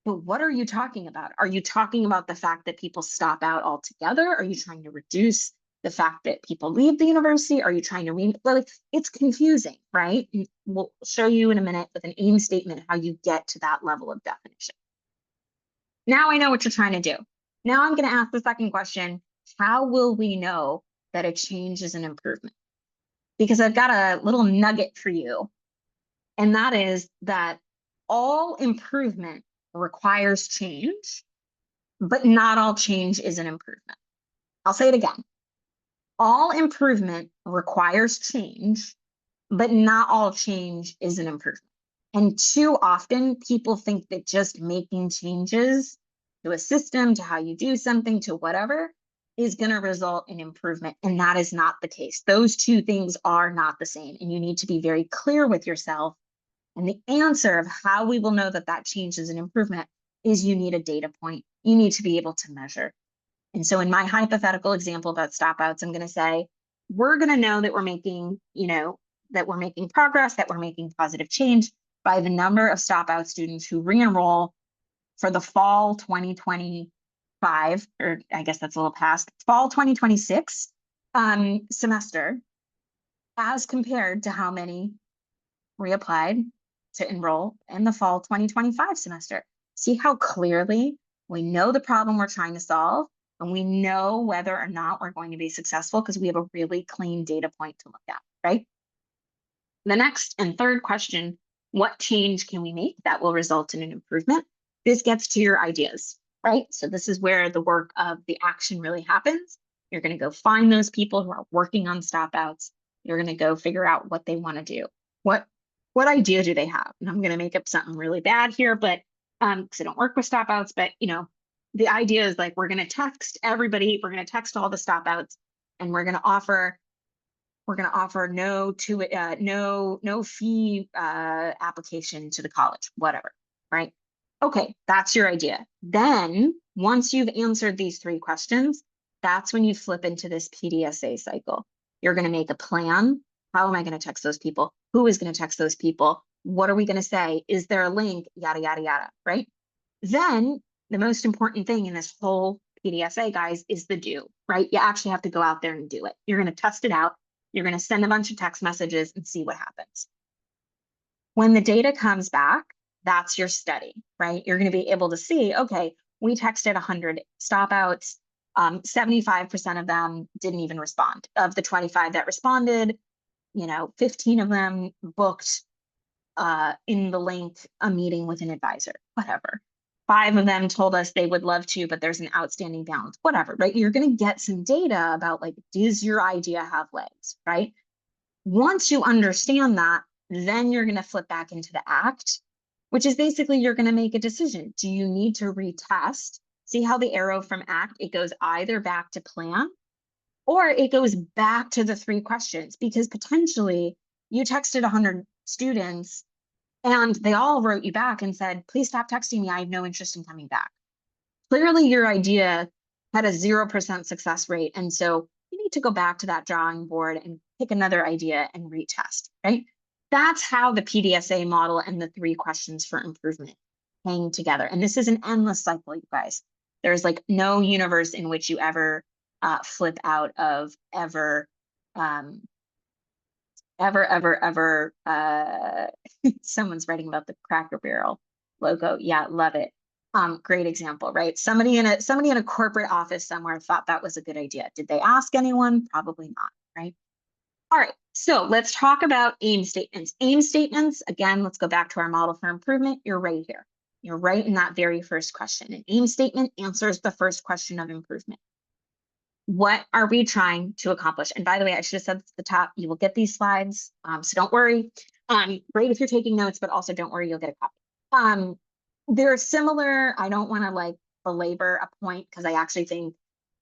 but what are you talking about? Are you talking about the fact that people stop out altogether? Are you trying to reduce the fact that people leave the university? Are you trying to like, it's confusing, right? We'll show you in a minute with an aim statement how you get to that level of definition. Now I know what you're trying to do. Now I'm going to ask the second question. How will we know that a change is an improvement? Because I've got a little nugget for you. And that is that all improvement requires change, but not all change is an improvement. I'll say it again. All improvement requires change, but not all change is an improvement. And too often people think that just making changes to a system, to how you do something, to whatever, is going to result in improvement. And that is not the case. Those 2 things are not the same. And you need to be very clear with yourself. And the answer of how we will know that that change is an improvement is you need a data point. You need to be able to measure. And so in my hypothetical example about stop outs, I'm going to say, we're going to know that we're making, that we're making progress, that we're making positive change by the number of stop out students who re-enroll for the fall 2025, or I guess that's a little past, fall 2026 semester, as compared to how many reapplied to enroll in the fall 2025 semester. See how clearly we know the problem we're trying to solve, and we know whether or not we're going to be successful because we have a really clean data point to look at, right? The next and third question, what change can we make that will result in an improvement? This gets to your ideas, right? So this is where the work of the action really happens. You're going to go find those people who are working on stop outs. You're going to go figure out what they want to do. What idea do they have? And I'm going to make up something really bad here, but because I don't work with stop outs, but the idea is like, we're going to text everybody, we're going to text all the stop outs, and we're going to offer no fee application to the college, whatever, right? Okay, that's your idea. Then once you've answered these 3 questions, that's when you flip into this PDSA cycle. You're going to make a plan How am I going to text those people? Who is going to text those people? What are we going to say? Is there a link? Yada, yada, yada, right? Then the most important thing in this whole PDSA, guys, is the do, right? You actually have to go out there and do it. You're going to test it out. You're going to send a bunch of text messages and see what happens. When the data comes back, that's your study, right? You're going to be able to see, okay, we texted 100 stop outs. 75% of them didn't even respond. Of the 25 that responded, 15 of them booked in the link a meeting with an advisor, whatever. 5 of them told us they would love to, but there's an outstanding balance, whatever, right? You're going to get some data about like, does your idea have legs, right? Once you understand that, then you're going to flip back into the act, which is basically you're going to make a decision. Do you need to retest? See how the arrow from act, it goes either back to plan or it goes back to the 3 questions, because potentially you texted 100 students and they all wrote you back and said, please stop texting me. I have no interest in coming back. Clearly your idea had a 0% success rate. And so you need to go back to that drawing board and pick another idea and retest, right? That's how the PDSA model and the 3 questions for improvement hang together. And this is an endless cycle, you guys. There's like no universe in which you ever flip out of ever, someone's writing about the Cracker Barrel logo. Yeah, love it. Great example, right? Somebody in a corporate office somewhere thought that was a good idea. Did they ask anyone? Probably not, right? All right, so let's talk about aim statements. Aim statements, again, let's go back to our model for improvement. You're right here. You're right in that very first question. An aim statement answers the first question of improvement. What are we trying to accomplish? And by the way, I should have said at the top, you will get these slides, so don't worry. Great if you're taking notes, but also don't worry, you'll get a copy. They're similar. I don't want to like belabor a point because I actually think,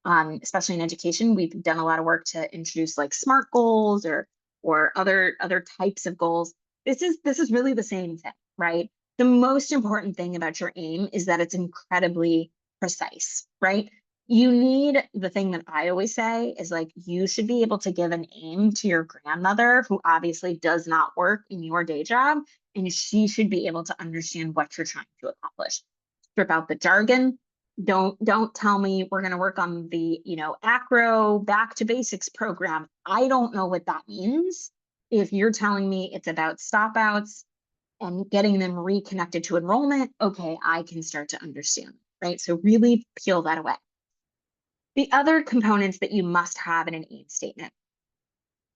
especially in education, we've done a lot of work to introduce like SMART goals or other types of goals. This is really the same thing, right? The most important thing about your aim is that it's incredibly precise, right? You need, the thing that I always say is like, you should be able to give an aim to your grandmother who obviously does not work in your day job, and she should be able to understand what you're trying to accomplish. Strip out the jargon. Don't tell me we're going to work on the, acro back to basics program. I don't know what that means. If you're telling me it's about stop outs and getting them reconnected to enrollment, okay, I can start to understand, right? So really peel that away. The other components that you must have in an aim statement.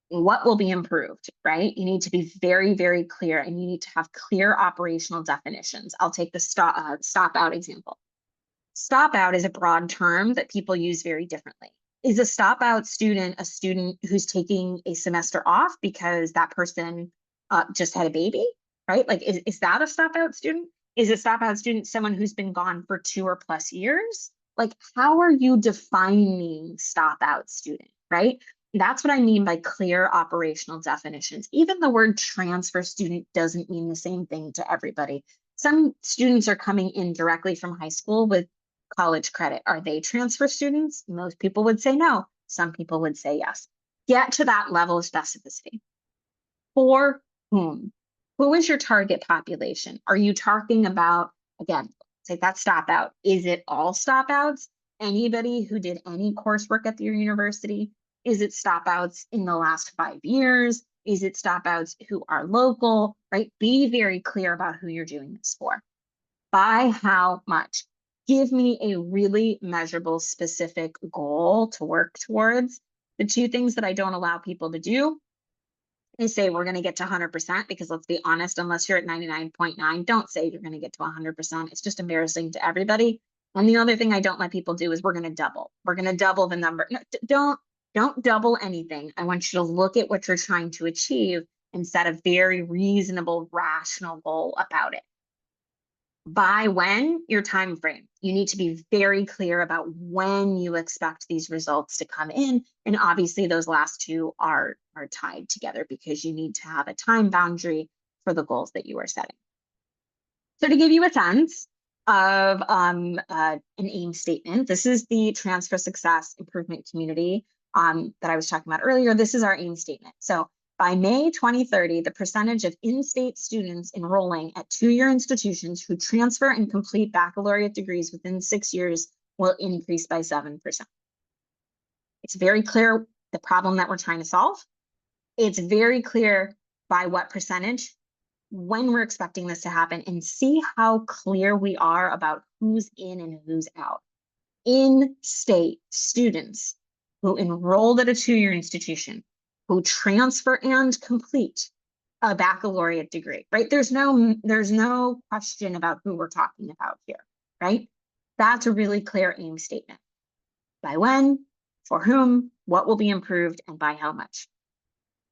What will be improved, right? You need to be very, very clear, and you need to have clear operational definitions. I'll take the stop out example. Stop out is a broad term that people use very differently. Is a stop out student a student who's taking a semester off because that person just had a baby, right? Like, is that a stop out student? Is a stop out student someone who's been gone for 2 or plus years? Like, how are you defining stop out student, right? That's what I mean by clear operational definitions. Even the word transfer student doesn't mean the same thing to everybody. Some students are coming in directly from high school with college credit. Are they transfer students? Most people would say no. Some people would say yes. Get to that level of specificity. For whom? Who is your target population? Are you talking about, again, take that stop out. Is it all stop outs? Anybody who did any coursework at your university? Is it stop outs in the last 5 years? Is it stop outs who are local, right? Be very clear about who you're doing this for. By how much? Give me a really measurable, specific goal to work towards. The 2 things that I don't allow people to do is say we're going to get to 100%, because let's be honest, unless you're at 99.9, don't say you're going to get to 100%. It's just embarrassing to everybody. And the other thing I don't let people do is we're going to double. We're going to double the number. No, don't double anything. I want you to look at what you're trying to achieve and set a very reasonable, rational goal about it. By when? Your time frame. You need to be very clear about when you expect these results to come in. And obviously those last 2 are tied together because you need to have a time boundary for the goals that you are setting. So to give you a sense of an aim statement, this is the Transfer Success Improvement Community that I was talking about earlier. This is our aim statement. So By May 2030, the percentage of in-state students enrolling at two-year institutions who transfer and complete baccalaureate degrees within 6 years will increase by 7%. It's very clear the problem that we're trying to solve. It's very clear by what percentage, when we're expecting this to happen, and see how clear we are about who's in and who's out. In-state students who enrolled at a two-year institution, who transfer and complete a baccalaureate degree, right? There's no question about who we're talking about here, right? That's a really clear aim statement. By when, for whom, what will be improved, and by how much.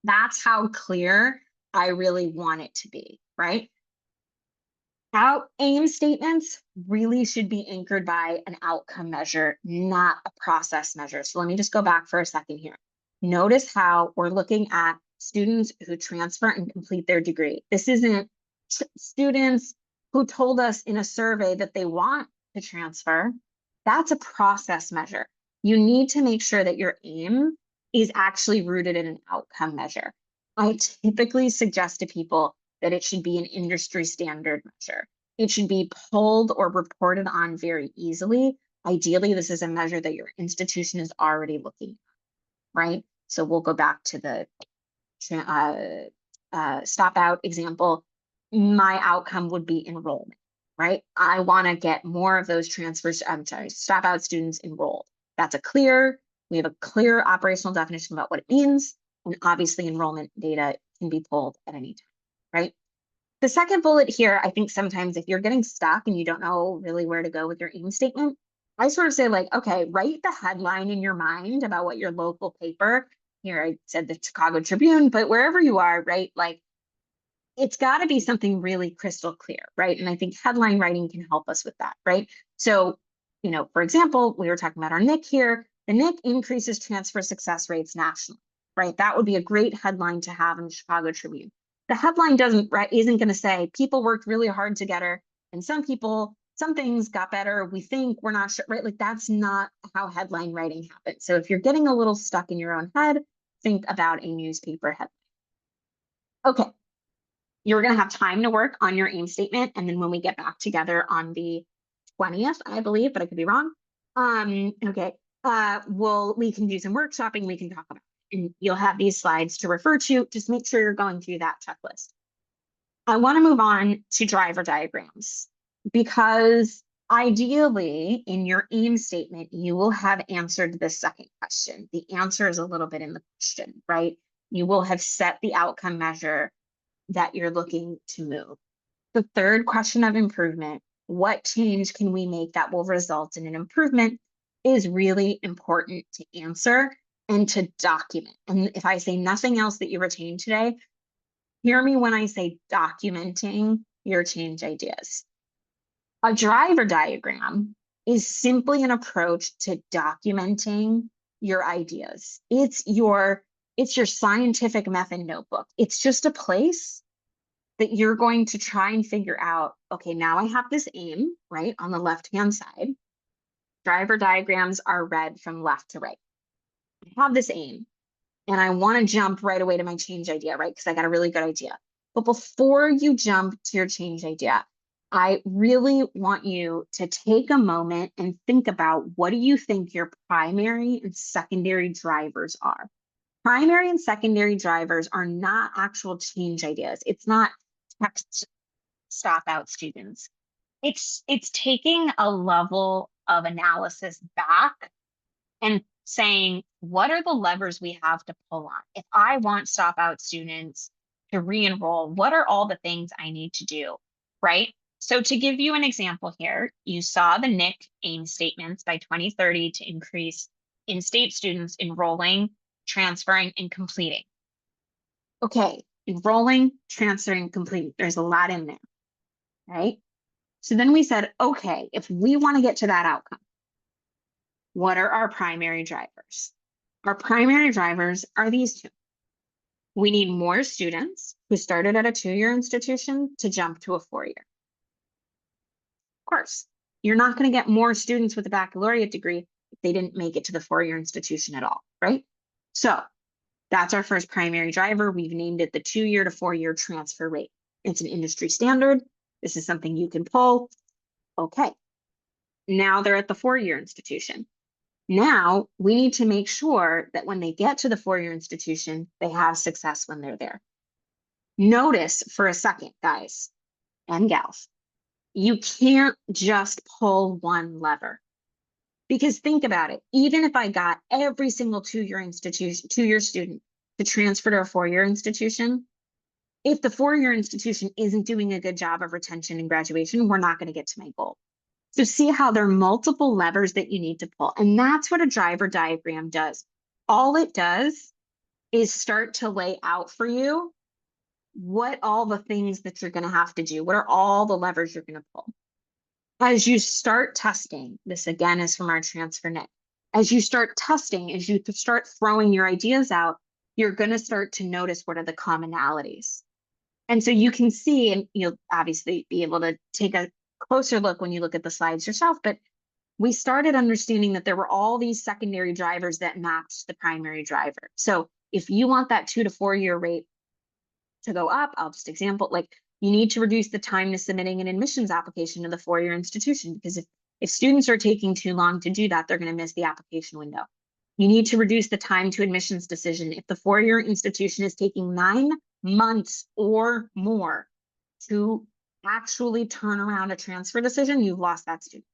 That's how clear I really want it to be, right? Our aim statements really should be anchored by an outcome measure, not a process measure. So let me just go back for a second here. Notice how we're looking at students who transfer and complete their degree. This isn't students who told us in a survey that they want to transfer. That's a process measure. You need to make sure that your aim is actually rooted in an outcome measure. I typically suggest to people that it should be an industry standard measure. It should be pulled or reported on very easily. Ideally, this is a measure that your institution is already looking at, right? So we'll go back to the stop out example. My outcome would be enrollment, right? I want to get more of those stop out students enrolled. We have a clear operational definition about what it means. And obviously enrollment data can be pulled at any time, right? The second bullet here, I think sometimes if you're getting stuck and you don't know really where to go with your aim statement, I sort of say like, okay, write the headline in your mind about what your local paper, here I said the Chicago Tribune, but wherever you are, right? Like it's got to be something really crystal clear, right? And I think headline writing can help us with that, right? So, for example, we were talking about our NIC here. The NIC increases transfer success rates nationally, right? That would be a great headline to have in the Chicago Tribune. The headline isn't going to say people worked really hard to get her, and some things got better. We think, we're not sure, right? Like that's not how headline writing happens. So if you're getting a little stuck in your own head, think about a newspaper headline. Okay, you're going to have time to work on your aim statement, and then when we get back together on the 20th, I believe, but I could be wrong. Okay, we can do some workshopping. We can talk about it, and you'll have these slides to refer to. Just make sure you're going through that checklist. I want to move on to driver diagrams because ideally in your aim statement, you will have answered the second question. The answer is a little bit in the question, right? You will have set the outcome measure that you're looking to move. The third question of improvement, what change can we make that will result in an improvement, is really important to answer and to document. And if I say nothing else that you retain today, hear me when I say documenting your change ideas. A driver diagram is simply an approach to documenting your ideas. It's your scientific method notebook. It's just a place that you're going to try and figure out, okay, now I have this aim, right, on the left-hand side. Driver diagrams are read from left to right. I have this aim, and I want to jump right away to my change idea, right, because I got a really good idea. But before you jump to your change idea, I really want you to take a moment and think about what do you think your primary and secondary drivers are. Primary and secondary drivers are not actual change ideas. It's not text stop out students. It's taking a level of analysis back and saying, what are the levers we have to pull on? If I want stop out students to re-enroll, what are all the things I need to do, right? So to give you an example here, you saw the NIC aim statements by 2030 to increase in-state students enrolling, transferring, and completing. Okay, enrolling, transferring, completing. There's a lot in there, right? So then we said, okay, if we want to get to that outcome, what are our primary drivers? Our primary drivers are these two. We need more students who started at a two-year institution to jump to a four-year. Of course, you're not going to get more students with a baccalaureate degree if they didn't make it to the four-year institution at all, right? So That's our first primary driver. We've named it the 2-year to 4-year transfer rate. It's an industry standard. This is something you can pull. Okay. Now they're at the 4-year institution. Now we need to make sure that when they get to the 4-year institution, they have success when they're there. Notice for a second, guys and gals, you can't just pull one lever. Because think about it, even if I got every single 2-year student to transfer to a 4-year institution, if the 4-year institution isn't doing a good job of retention and graduation, we're not going to get to my goal. So see how there are multiple levers that you need to pull. And that's what a driver diagram does. All it does is start to lay out for you what all the things that you're going to have to do. What are all the levers you're going to pull? As you start testing, this again is from our transfer net. As you start testing, as you start throwing your ideas out, you're going to start to notice what are the commonalities. And so you can see, and you'll obviously be able to take a closer look when you look at the slides yourself, but we started understanding that there were all these secondary drivers that matched the primary driver. So if you want that 2 to 4-year rate to go up, I'll just example, like you need to reduce the time to submitting an admissions application to the 4-year institution, because if students are taking too long to do that, they're going to miss the application window. You need to reduce the time to admissions decision. If the 4-year institution is taking 9 months or more to actually turn around a transfer decision, you've lost that student,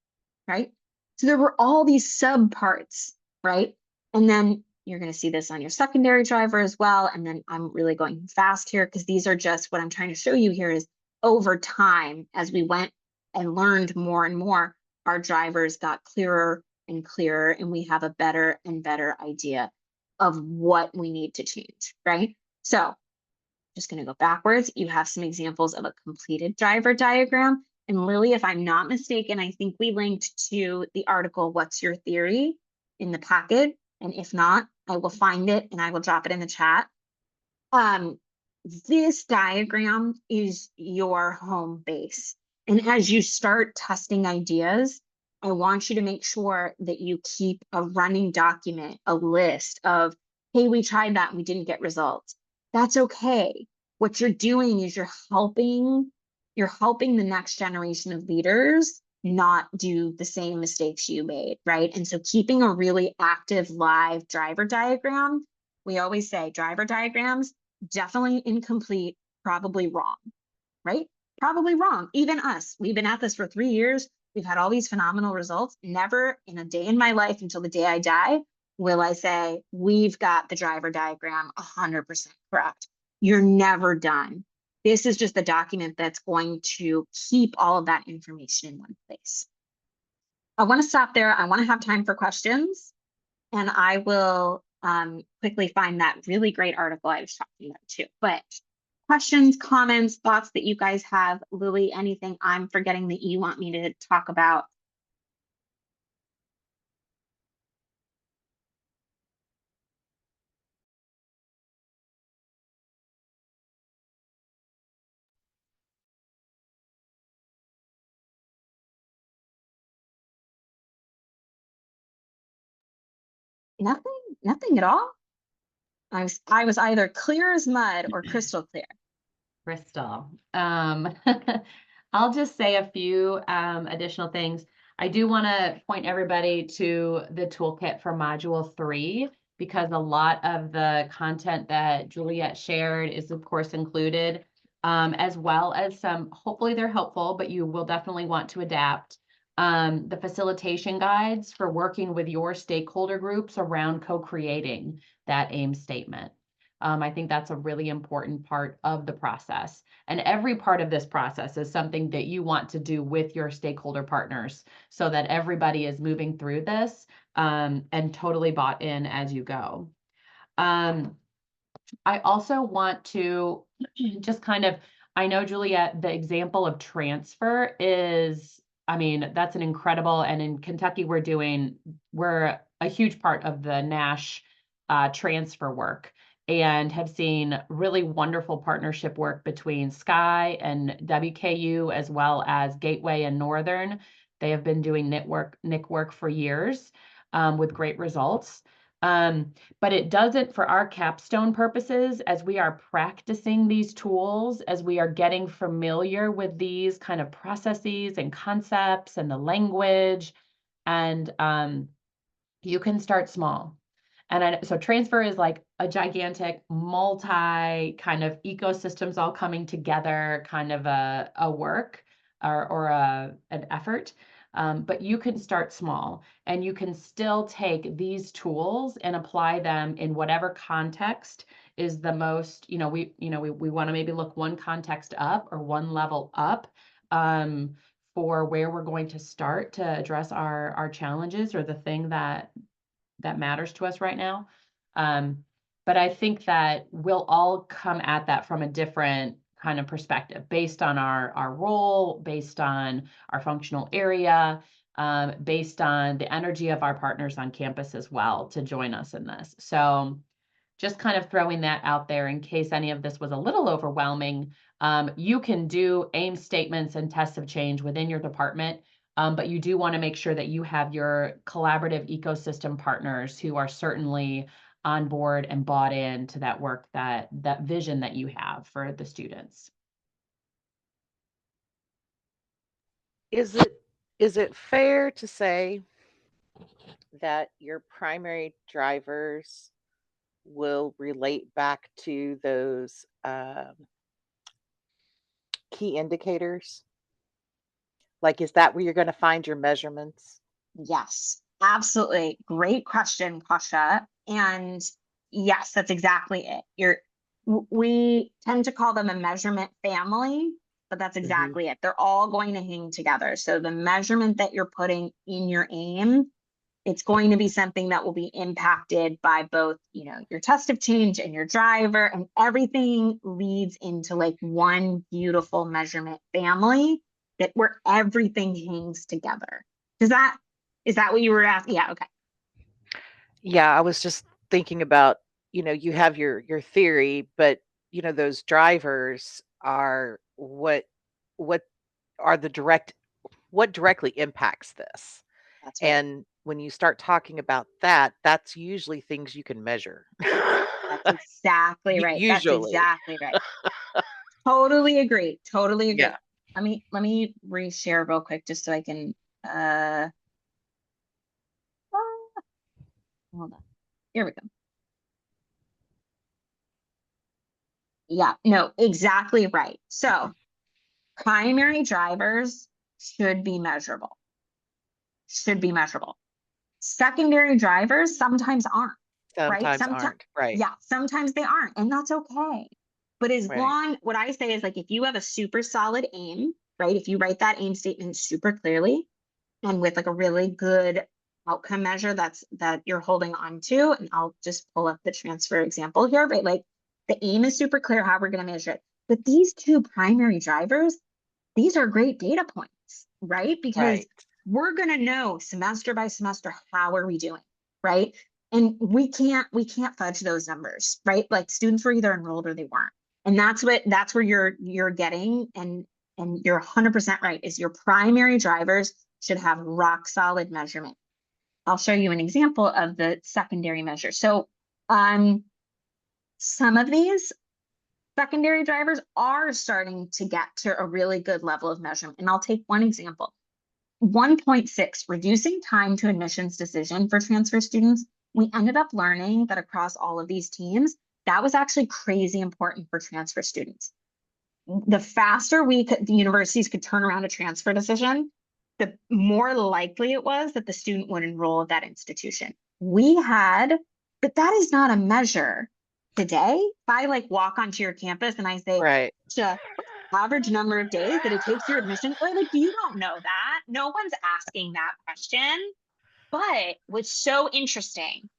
right? So there were all these subparts, right? And then you're going to see this on your secondary driver as well. And then I'm really going fast here because these are just what I'm trying to show you here is over time, as we went and learned more and more, our drivers got clearer and clearer, and we have a better and better idea of what we need to change, right? So just going to go backwards. You have some examples of a completed driver diagram. And Lily, if I'm not mistaken, I think we linked to the article, What's Your Theory, in the packet. And if not, I will find it and I will drop it in the chat. This diagram is your home base. And as you start testing ideas, I want you to make sure that you keep a running document, a list of, hey, we tried that and we didn't get results. That's okay. What you're doing is you're helping the next generation of leaders not do the same mistakes you made, right? And so keeping a really active live driver diagram, we always say driver diagrams, definitely incomplete, probably wrong, right? Probably wrong. Even us, we've been at this for 3 years. We've had all these phenomenal results. Never in a day in my life until the day I die will I say, we've got the driver diagram 100% correct. You're never done. This is just a document that's going to keep all of that information in one place. I want to stop there. I want to have time for questions, and I will quickly find that really great article I was talking about too. But questions, comments, thoughts that you guys have, Lily, anything I'm forgetting that you want me to talk about? Nothing at all. I was either clear as mud or crystal clear. Crystal. I'll just say a few additional things. I do want to point everybody to the toolkit for Module 3, because a lot of the content that Juliet shared is, of course, included, as well as some, hopefully they're helpful, but you will definitely want to adapt. The facilitation guides for working with your stakeholder groups around co-creating that aim statement. I think that's a really important part of the process. And every part of this process is something that you want to do with your stakeholder partners so that everybody is moving through this and totally bought in as you go. I also want to just kind of, I know, Juliet, the example of transfer is, I mean, that's an incredible, and in Kentucky, we're a huge part of the NASH transfer work, and have seen really wonderful partnership work between Sky and WKU, as well as Gateway and Northern. They have been doing NIC work for years with great results. But it doesn't for our capstone purposes, as we are practicing these tools, as we are getting familiar with these kind of processes and concepts and the language, and you can start small. And so transfer is like a gigantic multi kind of ecosystems all coming together kind of a work or an effort. But you can start small and you can still take these tools and apply them in whatever context is the most, we want to maybe look one context up or one level up for where we're going to start to address our challenges or the thing that matters to us right now. But I think that we'll all come at that from a different kind of perspective based on our role, based on our functional area, based on the energy of our partners on campus as well to join us in this. So just kind of throwing that out there in case any of this was a little overwhelming. You can do aim statements and tests of change within your department. But you do want to make sure that you have your collaborative ecosystem partners who are certainly on board and bought into that work, that vision that you have for the students. Is it fair to say that your primary drivers will relate back to those key indicators? Like, is that where you're going to find your measurements? Yes, absolutely. Great question, Pasha. And yes, that's exactly it. We tend to call them a measurement family, but that's exactly it. They're all going to hang together. So the measurement that you're putting in your aim, it's going to be something that will be impacted by both, your test of change and your driver, and everything leads into like one beautiful measurement family that where everything hangs together. Is that what you were asking? Yeah, okay. Yeah, I was just thinking about, you have your theory, but those drivers are what are what directly impacts this. That's right. And when you start talking about that, that's usually things you can measure. That's exactly right. That's Usually. exactly right. Totally agree. Totally agree. Yeah. Let me reshare real quick just so I can hold on. Here we go. Yeah, no, exactly right. So primary drivers should be measurable. Secondary drivers sometimes aren't, right? Sometimes aren't. Right. Yeah, sometimes they aren't, and that's okay. But Right. what I say is like, if you have a super solid aim, right? If you write that aim statement super clearly and with like a really good outcome measure that you're holding on to, and I'll just pull up the transfer example here, right? Like the aim is super clear how we're going to measure it. But these two primary drivers, these are great data points, right? Because Right. we're going to know semester by semester, how are we doing, right? And we can't fudge those numbers, right? Like students were either enrolled or they weren't. And that's where you're getting, and you're 100% right, is your primary drivers should have rock solid measurement. I'll show you an example of the secondary measure. So some of these secondary drivers are starting to get to a really good level of measurement. And I'll take one example. 1.6, reducing time to admissions decision for transfer students. We ended up learning that across all of these teams, that was actually crazy important for transfer students. The faster the universities could turn around a transfer decision, the more likely it was that the student would enroll at that institution. But that is not a measure today. If I like walk onto your campus and I say, Right. average number of days that it takes your admission, or like, you don't know that. No one's asking that question. But what's so interesting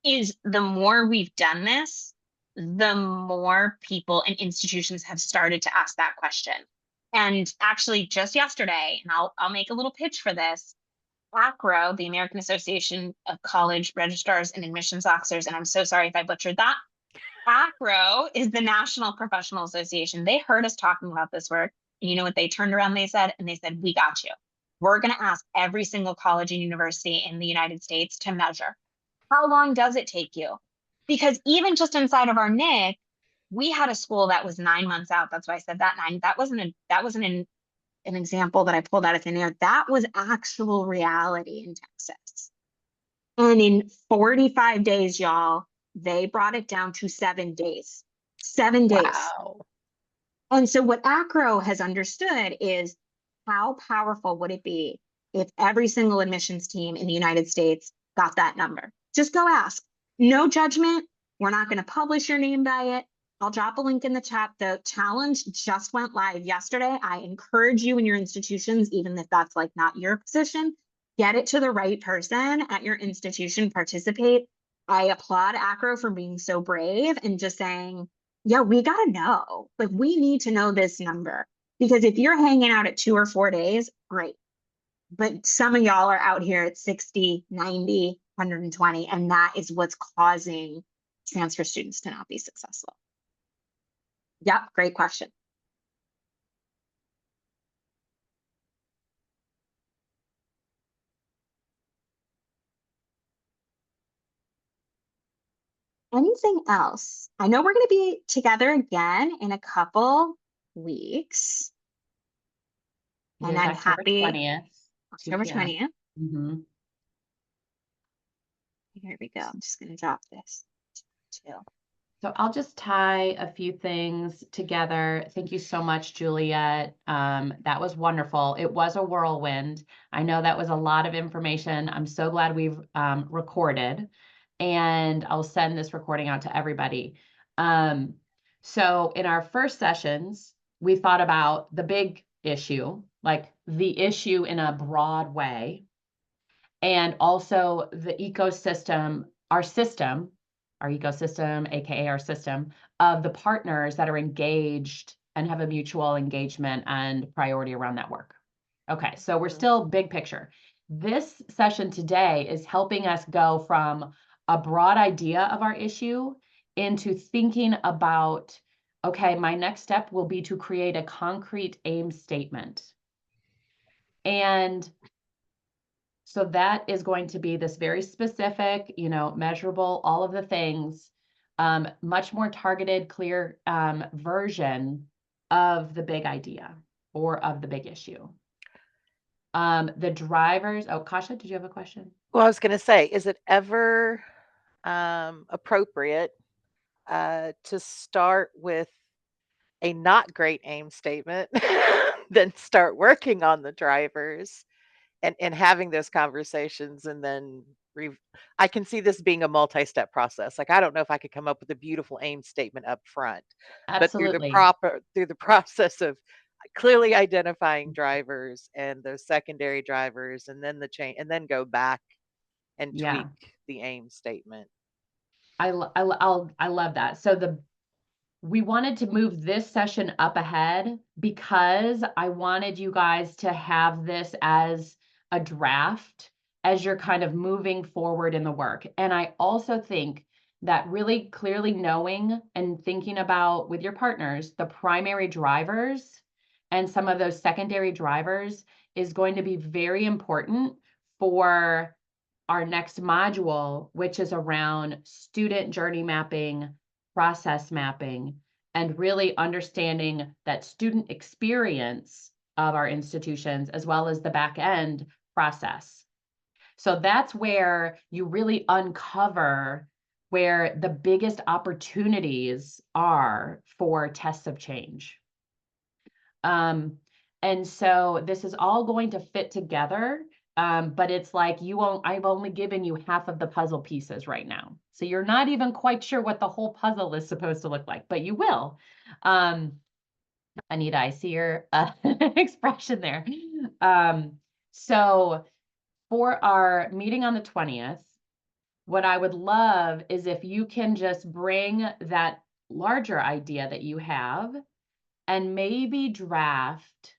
is the more we've done this, the more people and institutions have started to ask that question. And actually just yesterday, and I'll make a little pitch for this, ACRO, the American Association of College Registrars and Admissions Officers, and I'm so sorry if I butchered that. ACRO is the National Professional Association. They heard us talking about this work. And you know what they turned around, they said, we got you. We're going to ask every single college and university in the United States to measure. How long does it take you? Because even just inside of our NIC, we had a school that was 9 months out. That's why I said that nine. That wasn't an example that I pulled out of thin air. That was actual reality in Texas. And in 45 days, y'all, they brought it down to 7 days. 7 days. Wow. And so what ACRO has understood is how powerful would it be if every single admissions team in the United States got that number? Just go ask. No judgment. We're not going to publish your name by it. I'll drop a link in the chat. The challenge just went live yesterday. I encourage you in your institutions, even if that's like not your position, get it to the right person at your institution, participate. I applaud ACRO for being so brave and just saying, yeah, we got to know. Like, we need to know this number because if you're hanging out at 2 or 4 days, great. But some of y'all are out here at 60, 90, 120, and that is what's causing transfer students to not be successful. Yep, great question. Anything else? I know we're going to be together again in a couple weeks. It And is I'm October happy. 20th. 2 October p.m. 20th. Mhm. Here we go. I'm just going to drop this too. So I'll just tie a few things together. Thank you so much, Juliet. That was wonderful. It was a whirlwind. I know that was a lot of information. I'm so glad we've recorded, and I'll send this recording out to everybody. So in our first sessions, we thought about the big issue, like the issue in a broad way, and also the ecosystem, our ecosystem, AKA our system of the partners that are engaged and have a mutual engagement and priority around that work. Okay, so we're still big picture. This session today is helping us go from a broad idea of our issue into thinking about, okay, my next step will be to create a concrete aim statement. And so that is going to be this very specific, measurable, all of the things, much more targeted, clear version of the big idea or of the big issue. The drivers, Kasha, did you have a question? Well, I was going to say, is it ever appropriate to start with a not great aim statement, then start working on the drivers and having those conversations, and then I can see this being a multi-step process. Like, I don't know if I could come up with a beautiful aim statement up front, but through Absolutely. the process of clearly identifying drivers and those secondary drivers, and then the chain, and then go back and Yeah. tweak the aim statement. I love that. So we wanted to move this session up ahead because I wanted you guys to have this as a draft as you're kind of moving forward in the work. And I also think that really clearly knowing and thinking about with your partners, the primary drivers and some of those secondary drivers is going to be very important for our next module, which is around student journey mapping, process mapping, and really understanding that student experience of our institutions as well as the back end process. So that's where you really uncover where the biggest opportunities are for tests of change. And so this is all going to fit together. But it's like I've only given you half of the puzzle pieces right now. So you're not even quite sure what the whole puzzle is supposed to look like, but you will. Anita, I see your expression there. So for our meeting on the 20th, what I would love is if you can just bring that larger idea that you have and maybe draft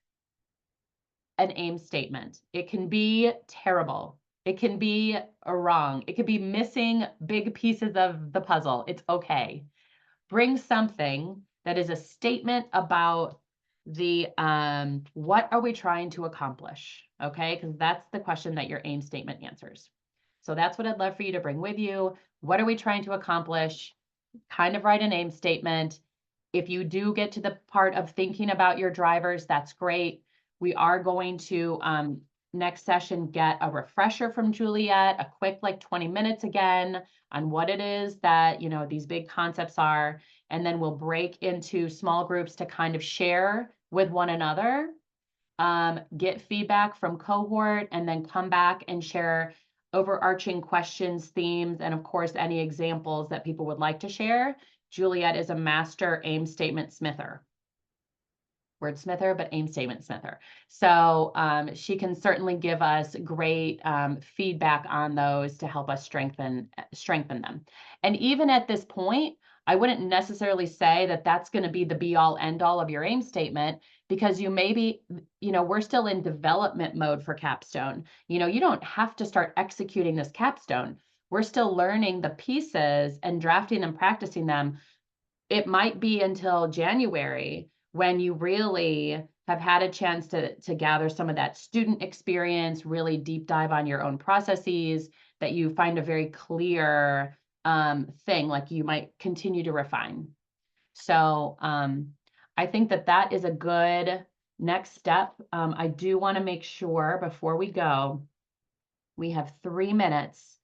an aim statement. It can be terrible. It can be wrong. It could be missing big pieces of the puzzle. It's okay. Bring something that is a statement about the what are we trying to accomplish? Okay, because that's the question that your aim statement answers. So that's what I'd love for you to bring with you. What are we trying to accomplish? Kind of write an aim statement. If you do get to the part of thinking about your drivers, that's great. We are going to next session get a refresher from Juliet, a quick like 20 minutes again on what it is that, these big concepts are. And then we'll break into small groups to kind of share with one another, get feedback from cohort, and then come back and share overarching questions, themes, and of course, any examples that people would like to share. Juliet is a master aim statement smither. Wordsmither, but aim statement smither. So she can certainly give us great feedback on those to help us strengthen them. And even at this point, I wouldn't necessarily say that that's going to be the be all end all of your aim statement, because we're still in development mode for capstone. You don't have to start executing this capstone. We're still learning the pieces and drafting and practicing them. It might be until January when you really have had a chance to gather some of that student experience, really deep dive on your own processes, that you find a very clear thing, like you might continue to refine. So I think that is a good next step. I do want to make sure before we go, we have 3 minutes.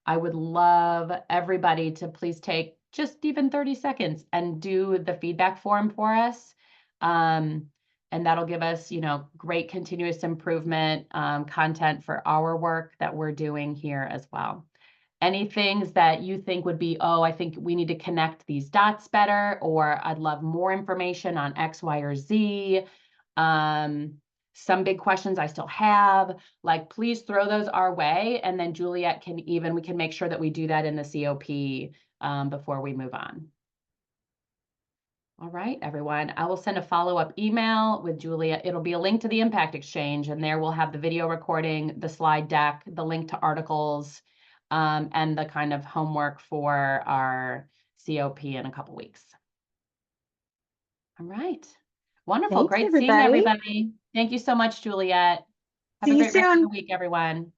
I would love everybody to please take just even 30 seconds and do the feedback form for us. And that'll give us, great continuous improvement content for our work that we're doing here as well. Any things that you think would be, I think we need to connect these dots better, or I'd love more information on X, Y, or Z. Some big questions I still have, like, please throw those our way. And then Juliet we can make sure that we do that in the COP before we move on. All right, everyone, I will send a follow-up email with Juliet. It'll be a link to the Impact Exchange, and there we'll have the video recording, the slide deck, the link to articles, and the kind of homework for our COP in a couple weeks. All right. Wonderful. Thanks, Great seeing everybody. Thank you so much, Juliet. Have See a you great rest of the soon. week, everyone.